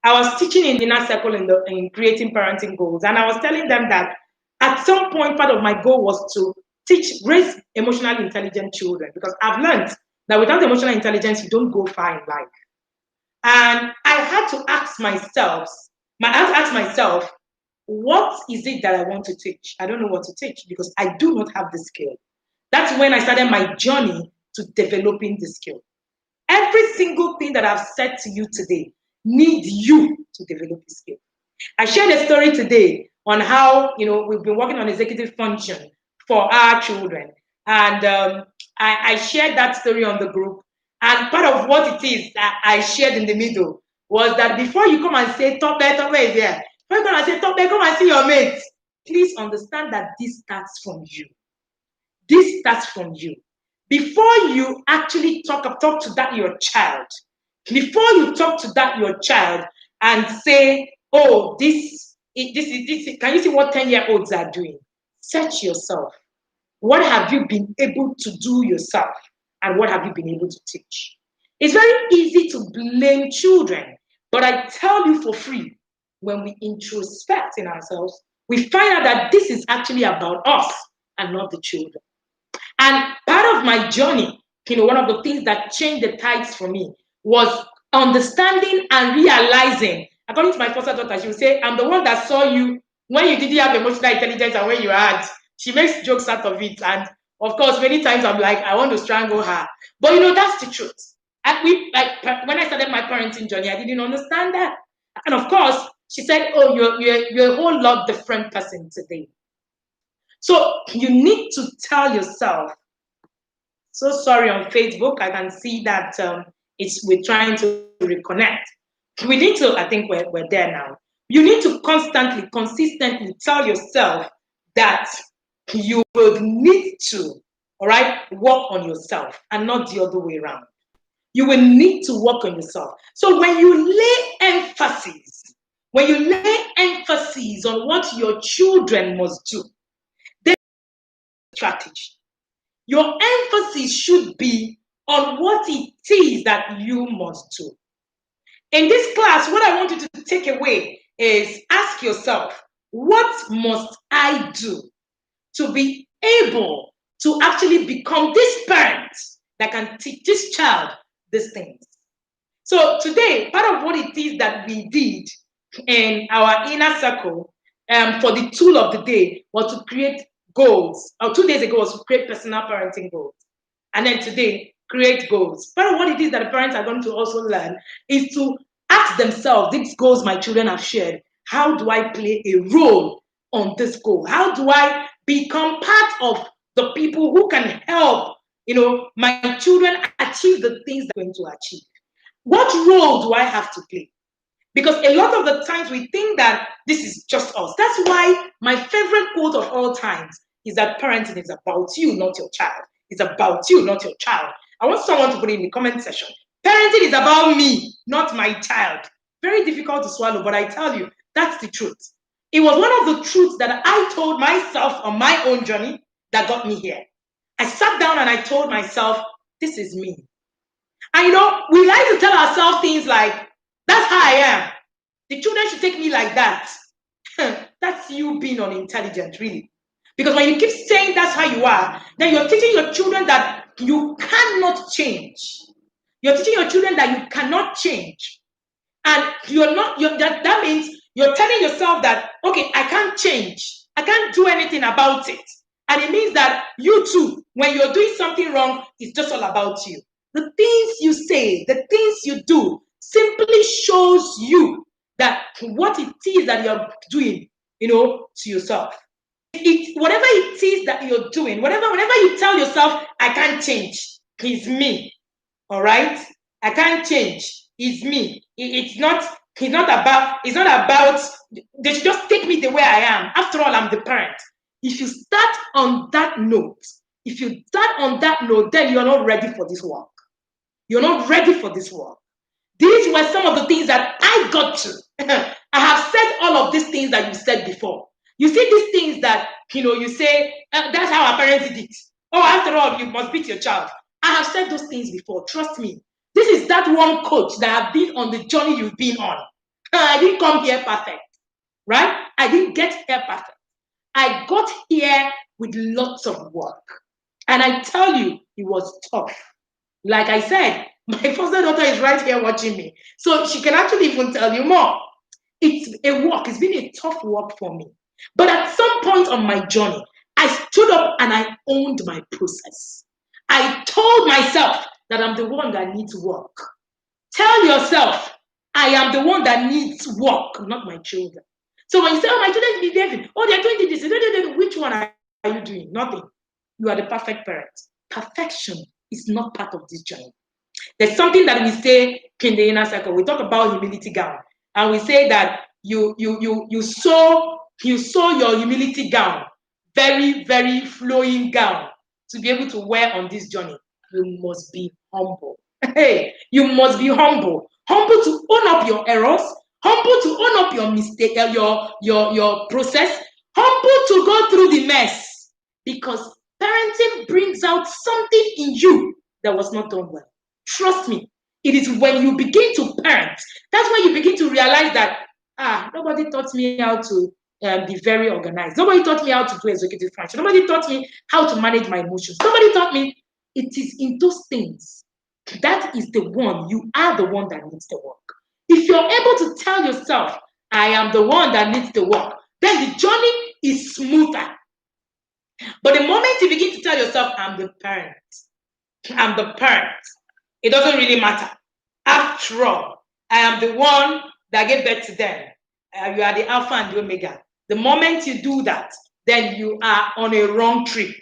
I was teaching in the inner circle in creating parenting goals, and I was telling them that at some point, part of my goal was to raise emotionally intelligent children, because I've learned that without emotional intelligence, you don't go far in life. And I had to ask myself, what is it that I want to teach? I don't know what to teach because I do not have the skill. That's when I started my journey to developing the skill. Every single thing that I've said to you today needs you to develop the skill. I shared a story today on how we've been working on executive function for our children, and I shared that story on the group. And part of what it is that I shared in the middle was that before you come and say Tope is here, before you come and say Tope, come and see your mates, please understand that this starts from you. This starts from you. Before you actually talk to that your child, before you talk to that your child and say, oh, this is, can you see what 10-year-olds are doing? Search yourself. What have you been able to do yourself? And what have you been able to teach? It's very easy to blame children, but I tell you for free, when we introspect in ourselves, we find out that this is actually about us and not the children. And part of my journey, one of the things that changed the tides for me was understanding and realizing. According to my foster daughter, she would say, I'm the one that saw you when you didn't have emotional intelligence and when you had. She makes jokes out of it. And of course, many times I'm like, I want to strangle her. But that's the truth. And when I started my parenting journey, I didn't understand that. And of course, she said, oh, you're a whole lot different person today. So you need to tell yourself, so sorry on Facebook, I can see that we're trying to reconnect. We need to, I think we're there now. You need to consistently tell yourself that you will need to, all right, work on yourself and not the other way around. You will need to work on yourself. So when you lay emphasis on what your children must do, then strategy. Your emphasis should be on what it is that you must do. In this class, what I want you to take away is ask yourself, what must I do to be able to actually become this parent that can teach this child these things? So today, part of what it is that we did in our inner circle for the tool of the day was to create goals. 2 days ago was to create personal parenting goals. And then today, create goals. Part of what it is that the parents are going to also learn is to ask themselves, these goals my children have shared, how do I play a role on this goal? How do I become part of the people who can help, my children achieve the things they're going to achieve? What role do I have to play? Because a lot of the times we think that this is just us. That's why my favorite quote of all times is that parenting is about you, not your child. It's about you, not your child. I want someone to put it in the comment section. Parenting is about me, not my child. Very difficult to swallow, but I tell you, that's the truth. It was one of the truths that I told myself on my own journey that got me here. I sat down and I told myself, this is me. And we like to tell ourselves things like, that's how I am. The children should take me like that. That's you being unintelligent, really. Because when you keep saying that's how you are, then you're teaching your children that you cannot change. You're teaching your children that you cannot change. And that means you're telling yourself that, okay, I can't change. I can't do anything about it. And it means that you too, when you're doing something wrong, it's just all about you. The things you say, the things you do, simply shows you that what it is that you're doing, to yourself. Whatever it is that you're doing, whenever you tell yourself, I can't change, it's me. All right? I can't change. It's me. It's not about, they should just take me the way I am. After all, I'm the parent. If you start on that note, then you're not ready for this work. You're not ready for this work. These were some of the things that I got to. I have said all of these things that you said before. You see these things that, you say, that's how our parents did it. Oh, after all, you must beat your child. I have said those things before. Trust me. This is that one coach that have been on the journey you've been on. I didn't come here perfect, right? I didn't get here perfect. I got here with lots of work. And I tell you, it was tough. Like I said, my foster daughter is right here watching me. So she can actually even tell you more. It's a work. It's been a tough work for me. But at some point on my journey, I stood up and I owned my process. I told myself that I'm the one that needs work. Tell yourself, I am the one that needs work, not my children. So when you say, oh, my children need behaving, oh, they're doing this, which one are you doing? Nothing. You are the perfect parent. Perfection is not part of this journey. There's something that we say in the inner circle. We talk about humility gown, and we say that you sew your humility gown, very, very flowing gown, to be able to wear on this journey. You must be humble. Hey, you must be humble. Humble to own up your errors, humble to own up your mistake, your process, humble to go through the mess. Because parenting brings out something in you that was not done well. Trust me, it is when you begin to parent, that's when you begin to realize that, nobody taught me how to be very organized. Nobody taught me how to do executive function. Nobody taught me how to manage my emotions. Nobody taught me. It is in those things. That is the one, you are the one that needs the work. If you're able to tell yourself, I am the one that needs the work, then the journey is smoother. But the moment you begin to tell yourself, I'm the parent, it doesn't really matter. After all, I am the one that gave birth to them. You are the Alpha and the Omega. The moment you do that, then you are on a wrong trip.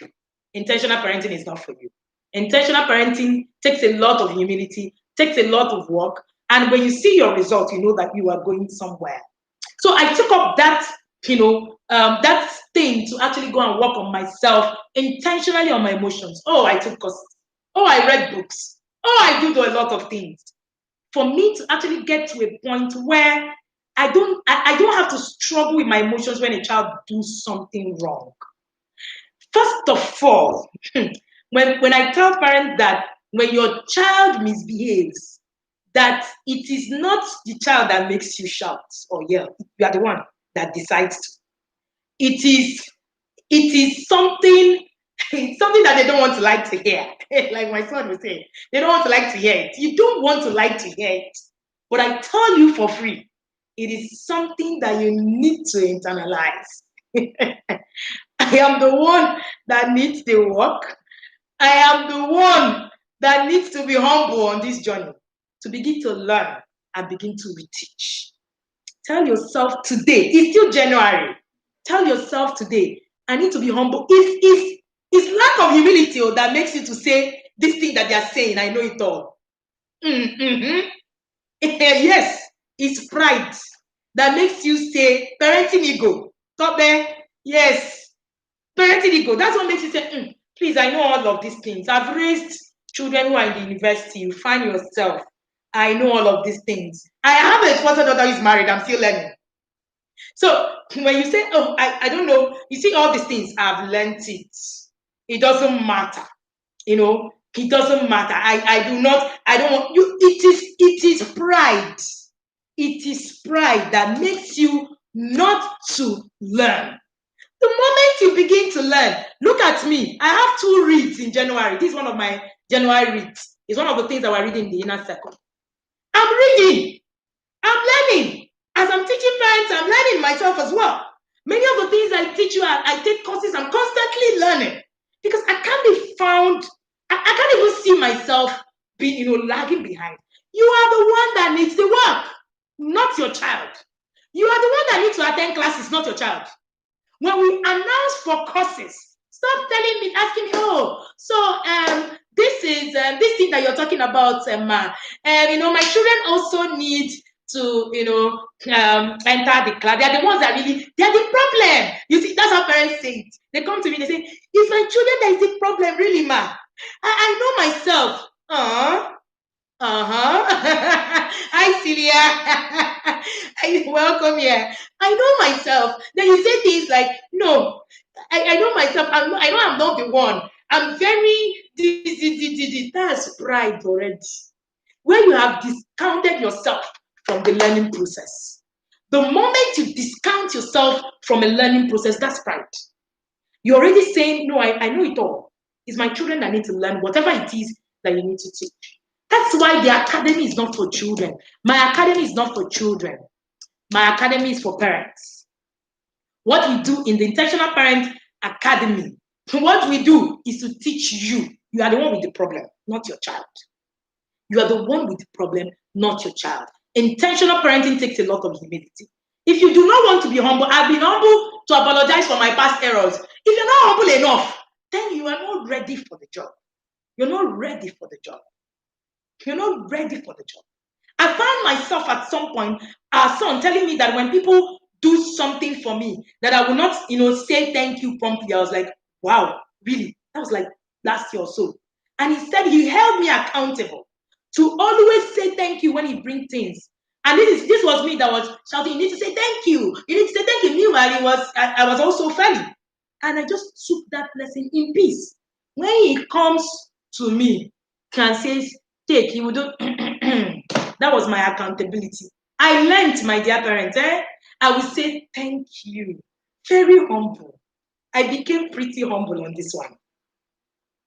Intentional parenting is not for you. Intentional parenting takes a lot of humility, takes a lot of work, and when you see your result, you know that you are going somewhere. So I took up that, that thing to actually go and work on myself intentionally, on my emotions. Oh, I took courses. Oh, I read books. Oh, I do a lot of things. For me to actually get to a point where I don't have to struggle with my emotions when a child does something wrong. First of all, when I tell parents that when your child misbehaves, that it is not the child that makes you shout or yell. You are the one that decides to. It is something, it's something that they don't want to like to hear. Like my son was saying, they don't want to like to hear it. You don't want to like to hear it. But I tell you for free, it is something that you need to internalize. I am the one that needs the work. I am the one that needs to be humble on this journey to begin to learn and begin to reteach. Tell yourself today, it's still January. Tell yourself today, I need to be humble. It's lack of humility that makes you to say this thing that they are saying, I know it all. Mm-hmm. Yes, it's pride that makes you say parenting ego. Stop there. Yes, parenting ego. That's what makes you say, please, I know all of these things. I've raised children who are in the university. You find yourself. I know all of these things. I have a sponsor daughter who is married. I'm still learning. So when you say, oh, I don't know, you see all these things, I've learned it. It doesn't matter. It doesn't matter. I don't want you. It is pride. It is pride that makes you not to learn. The moment you begin to learn, look at me. I have 2 reads in January. This is one of my January reads. It's one of the things that we're reading in the inner circle. I'm reading. I'm learning. As I'm teaching parents, I'm learning myself as well. Many of the things I teach you, I take courses, I'm constantly learning. Because I can't be found, I can't even see myself being, lagging behind. You are the one that needs the work, not your child. You are the one that needs to attend classes, not your child. When we announce for courses, stop telling me, asking me, oh, so this is this thing that you're talking about, ma. My children also need to, enter the class. They're the ones that they're the problem. You see, that's how parents say it. They come to me, they say, it's my children that is the problem, really, ma. I know myself. Hi, Celia. Welcome here. I know myself. Then you say things like, no, I know myself. I know I'm not the one. I'm very, that's pride already. Where you have discounted yourself from the learning process. The moment you discount yourself from a learning process, that's pride. You're already saying, no, I know it all. It's my children that need to learn whatever it is that you need to teach. That's why the academy is not for children. My academy is not for children. My academy is for parents. What we do in the Intentional Parent Academy, what we do is to teach you. You are the one with the problem, not your child. You are the one with the problem, not your child. Intentional parenting takes a lot of humility. If you do not want to be humble, I've been humble to apologize for my past errors. If you're not humble enough, then you are not ready for the job. You're not ready for the job. You're not ready for the job. I found myself at some point, our son telling me that when people do something for me, that I will not, say thank you promptly. I was like, wow, really? That was like last year or so. And he said he held me accountable to always say thank you when he brings things. And this was me that was shouting, you need to say thank you. You need to say thank you. Meanwhile, I was also funny. And I just took that lesson in peace. When he comes to me and says, take, he will do that was my accountability. I learned, my dear parents, I will say thank you. Very humble. I became pretty humble on this one.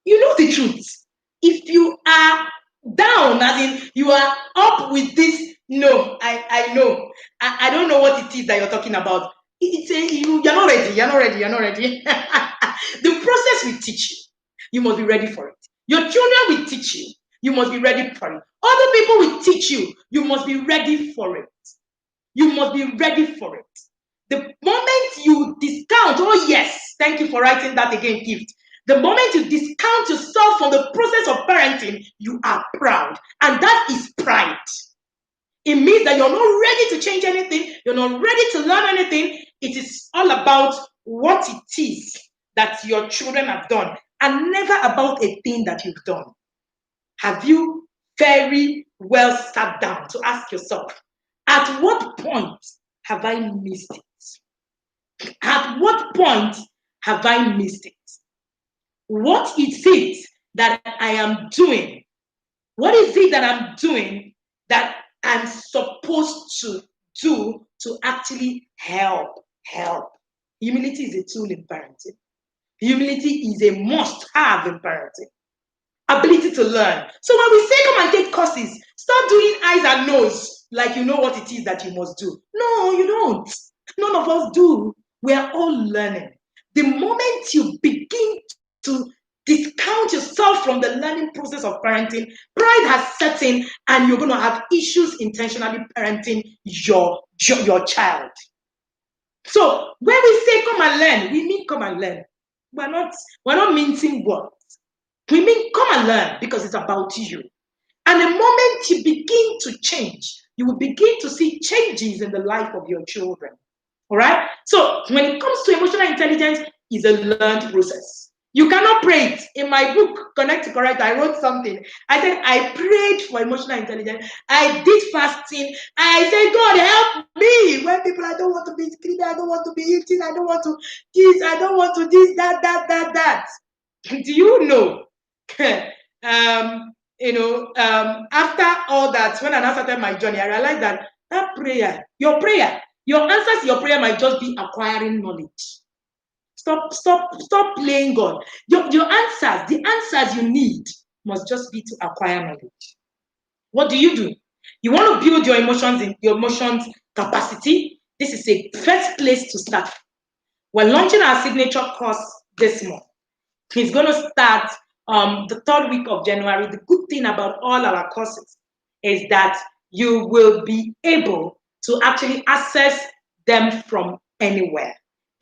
You know the truth. If you are down, as in you are up with this, no, I know. I don't know what it is that you're talking about. You're not ready. You're not ready. You're not ready. The process will teach you. You must be ready for it. Your children will teach you. You must be ready for it. Other people will teach you. You must be ready for it. You must be ready for it. The moment you discount, oh yes, thank you for writing that again, gift. The moment you discount yourself from the process of parenting, you are proud. And that is pride. It means that you're not ready to change anything. You're not ready to learn anything. It is all about what it is that your children have done and never about a thing that you've done. Have you very well sat down to ask yourself, at what point have I missed it? At what point have I missed it? What is it that I am doing? What is it that I'm doing that I'm supposed to do to actually help? Humility is a tool in parenting. Humility is a must-have in parenting. Ability to learn. So when we say come and take courses, stop doing eyes and nose like you know what it is that you must do. No, you don't. None of us do. We are all learning. The moment you begin to discount yourself from the learning process of parenting, pride has set in, and you're going to have issues intentionally parenting your child. So when we say come and learn, we mean come and learn. We're not mincing words. We mean come and learn because it's about you. And the moment you begin to change, you will begin to see changes in the life of your children. All right? So when it comes to emotional intelligence, it's a learned process. You cannot pray it. In my book, Connect to Correct, I wrote something. I said, I prayed for emotional intelligence. I did fasting. I said, God, help me. When people, I don't want to be screaming, I don't want to be eating, I don't want to this, I don't want to this, that. Do you know? After all that, when I now started my journey, I realized that prayer, your answers to your prayer might just be acquiring knowledge. Stop playing God. Your answers, the answers you need must just be to acquire knowledge. What do? You want to build your emotions capacity. This is a first place to start. We're launching our signature course this month. It's going to start the third week of January. The good thing about all our courses is that you will be able to actually access them from anywhere.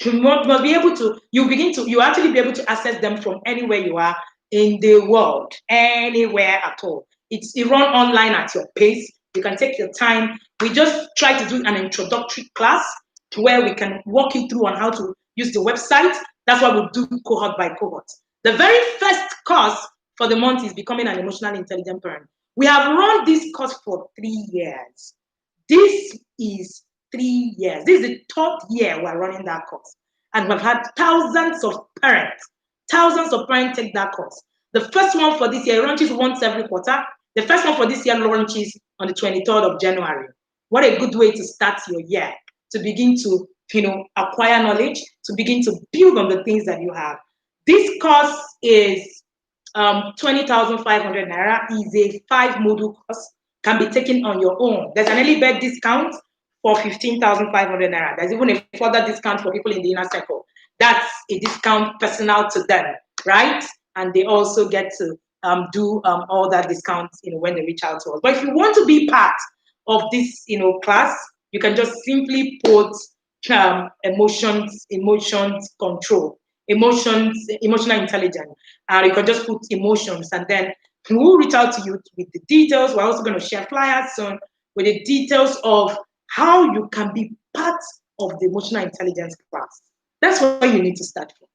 You must be able to, you actually be able to access them from anywhere you are in the world, anywhere at all. It run online at your pace. You can take your time. We just try to do an introductory class where we can walk you through on how to use the website. That's why we'll do cohort by cohort. The very first course for the month is becoming an emotionally intelligent parent. We have run this course for 3 years. This is 3 years. This is the third year we're running that course. And we've had thousands of parents take that course. The first one for this year launches once every quarter. The first one for this year launches on the 23rd of January. What a good way to start your year, to begin to acquire knowledge, to begin to build on the things that you have. This course is 20,500 naira. Is a 5-module course, can be taken on your own. There's an early bird discount for 15,500 naira. There's even a further discount for people in the inner circle. That's a discount personal to them, right? And they also get to do all that discounts, when they reach out to us. But if you want to be part of this, class, you can just simply put emotions control, emotional intelligence. You can just put emotions, and then we'll reach out to you with the details. We're also going to share flyers soon with the details of how you can be part of the emotional intelligence class. That's what you need to start from.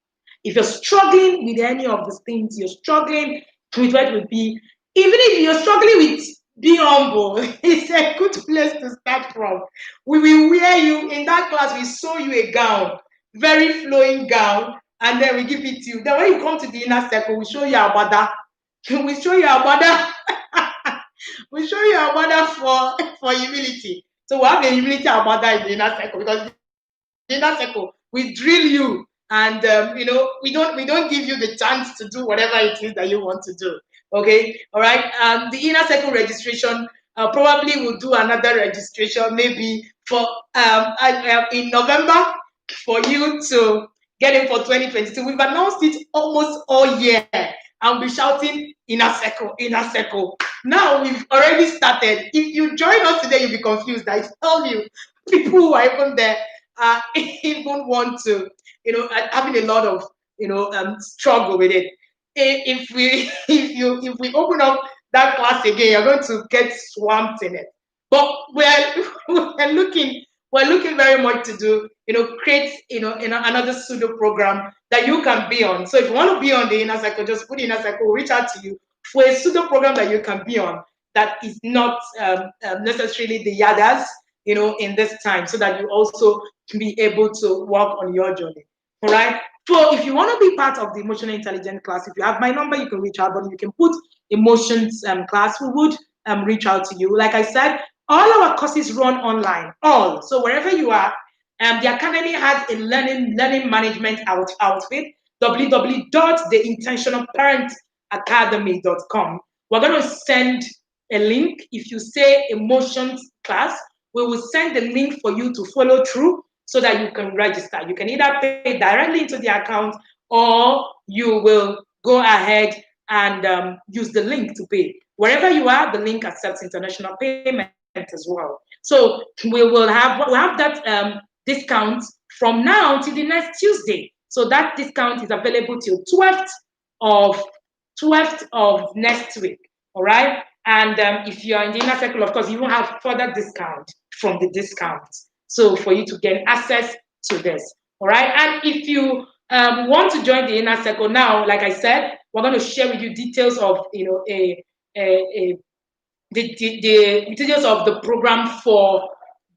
If you're struggling with any of these things, you're struggling with what would be, even if you're struggling with being humble, it's a good place to start from. We will wear you in that class. We sew you a gown, very flowing gown, and then we give it to you. Then when you come to the inner circle, we show you our mother. We show you our mother. We show you our mother for humility. So we have the humility our mother in the inner circle, because in that circle we drill you, and we don't give you the chance to do whatever it is that you want to do. Okay, all right. The inner circle registration, probably will do another registration maybe for in November, for you to get in for 2022. We've announced it almost all year, and we're shouting inner circle. Now we've already started. If you join us today, you'll be confused. I tell you, people who are even there even want to, having a lot of, struggle with it. If we open up that class again, you're going to get swamped in it. But we're looking very much to do, create, another pseudo program that you can be on. So if you want to be on the inner cycle, just put inner cycle, we'll reach out to you for a pseudo program that you can be on, that is not necessarily the yadas, in this time, so that you also can be able to work on your journey. All right. So if you want to be part of the emotional intelligence class, if you have my number, you can reach out. But you can put emotions class, we would reach out to you. Like I said, all our courses run online. All. So wherever you are, the Academy has a learning management outfit, www.theintentionalparentacademy.com. We're going to send a link. If you say emotions class, we will send the link for you to follow through, so that you can register. You can either pay directly into the account, or you will go ahead and use the link to pay. Wherever you are, the link accepts international payment as well. So we'll have that discount from now till the next Tuesday. So that discount is available till of 12th of next week. All right. And if you are in the inner circle, of course, you will have further discount from the discount. So for you to get access to this. All right. And if you want to join the inner circle now, like I said, we're going to share with you details of, a the details of the program for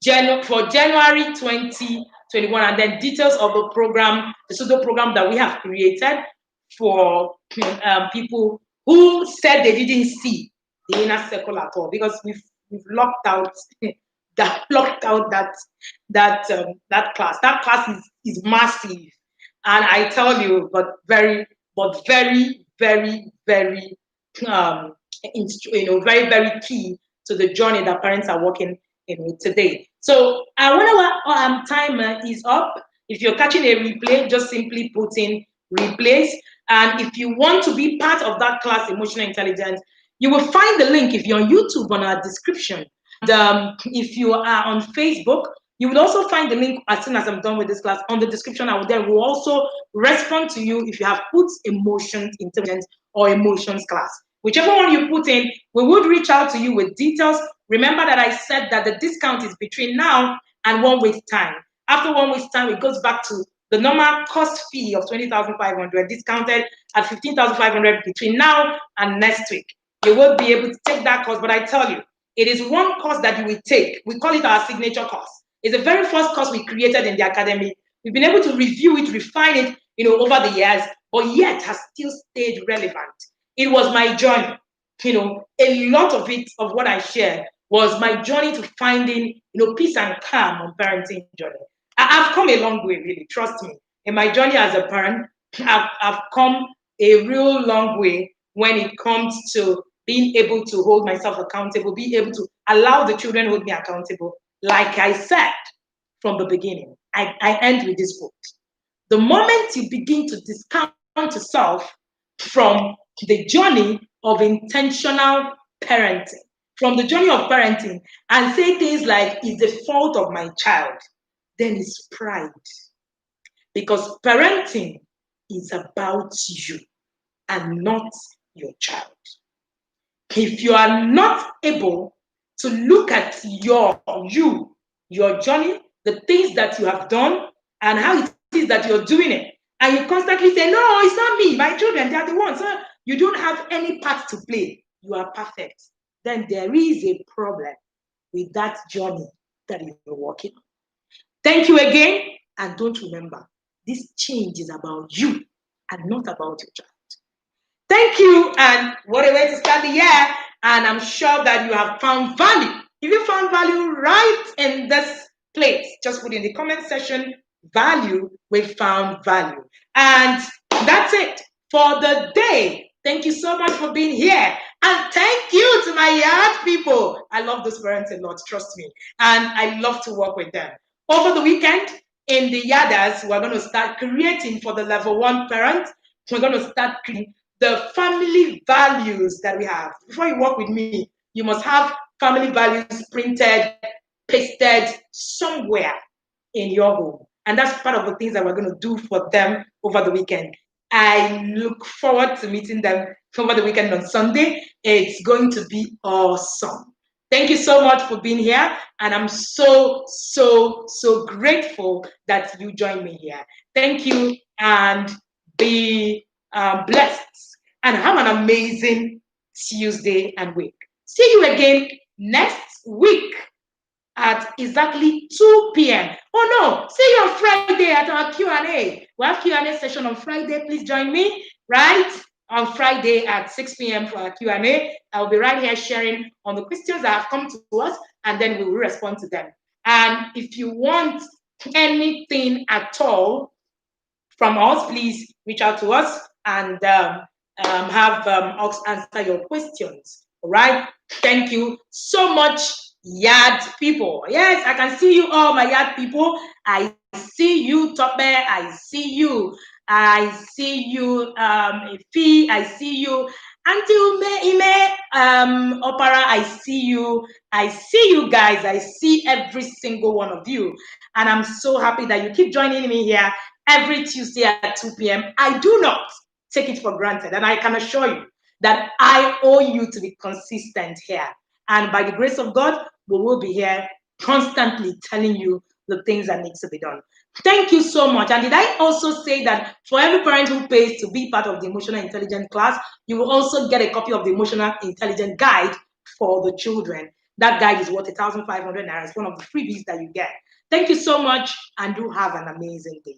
January 2021, and then details of the program, the pseudo program that we have created for people who said they didn't see the inner circle at all, because we've locked out that class. That class is massive, and I tell you, but very, very, very very, very key to the journey that parents are working with today. So when our timer is up, if you're catching a replay, just simply put in replays. And if you want to be part of that class, Emotional Intelligence, you will find the link if you're on YouTube on our description. And if you are on Facebook, you will also find the link as soon as I'm done with this class on the description. I will also respond to you if you have put emotions intelligence or emotions class. Whichever one you put in, we would reach out to you with details. Remember that I said that the discount is between now and 1 week's time. After 1 week's time, it goes back to the normal cost fee of 20,500, discounted at 15,500 between now and next week. You will be able to take that course, but I tell you, it is one course that you will take. We call it our signature course. It's the very first course we created in the academy. We've been able to review it, refine it, over the years, but yet has still stayed relevant. It was my journey. A lot of it, of what I shared, was my journey to finding, peace and calm on parenting journey. I've come a long way, really. Trust me. In my journey as a parent, I've come a real long way when it comes to being able to hold myself accountable, being able to allow the children hold me accountable. Like I said from the beginning, I end with this quote. The moment you begin to discount yourself from the journey of intentional parenting, from the journey of parenting, and say things like, it's the fault of my child, then it's pride. Because parenting is about you and not your child. If you are not able to look at your journey, the things that you have done, and how it is that you're doing it, and you constantly say, no, it's not me, my children, they are the ones. You don't have any part to play. You are perfect. Then there is a problem with that journey that you're working on. Thank you again. And don't remember, this change is about you and not about your child. Thank you. And what a way to start the year. And I'm sure that you have found value. If you found value right in this place, just put in the comment section, value, we found value. And that's it for the day. Thank you so much for being here. And thank you to my yard people. I love those parents a lot, trust me. And I love to work with them. Over the weekend, in the yarders, we're going to start creating for the level 1 parent. We're going to start creating the family values that we have. Before you work with me, you must have family values printed, pasted somewhere in your home. And that's part of the things that we're going to do for them over the weekend. I look forward to meeting them over the weekend on Sunday. It's going to be awesome. Thank you so much for being here. And I'm so, so, so grateful that you joined me here. Thank you, and be blessed. And have an amazing Tuesday and week. See you again next week at exactly 2 p.m. Oh no, see you on Friday at our Q&A. We have Q&A session on Friday. Please join me, right? On Friday at 6 p.m. for our Q&A. I'll be right here sharing on the questions that have come to us, and then we will respond to them. And if you want anything at all from us, please reach out to us and have us answer your questions. All right? Thank you so much, yard people. Yes, I can see you all, my yard people. I see you, Top Bear. I see you, I see you, Ifi. I see you, Auntie Ime, Opera. I see you. I see you guys. I see every single one of you. And I'm so happy that you keep joining me here every Tuesday at 2 p.m. I do not take it for granted. And I can assure you that I owe you to be consistent here. And by the grace of God, we will be here constantly telling you the things that needs to be done. Thank you so much. And did I also say that for every parent who pays to be part of the emotional intelligence class, you will also get a copy of the emotional intelligence guide for the children. That guide is worth 1,500 naira. It's one of the freebies that you get. Thank you so much and do have an amazing day.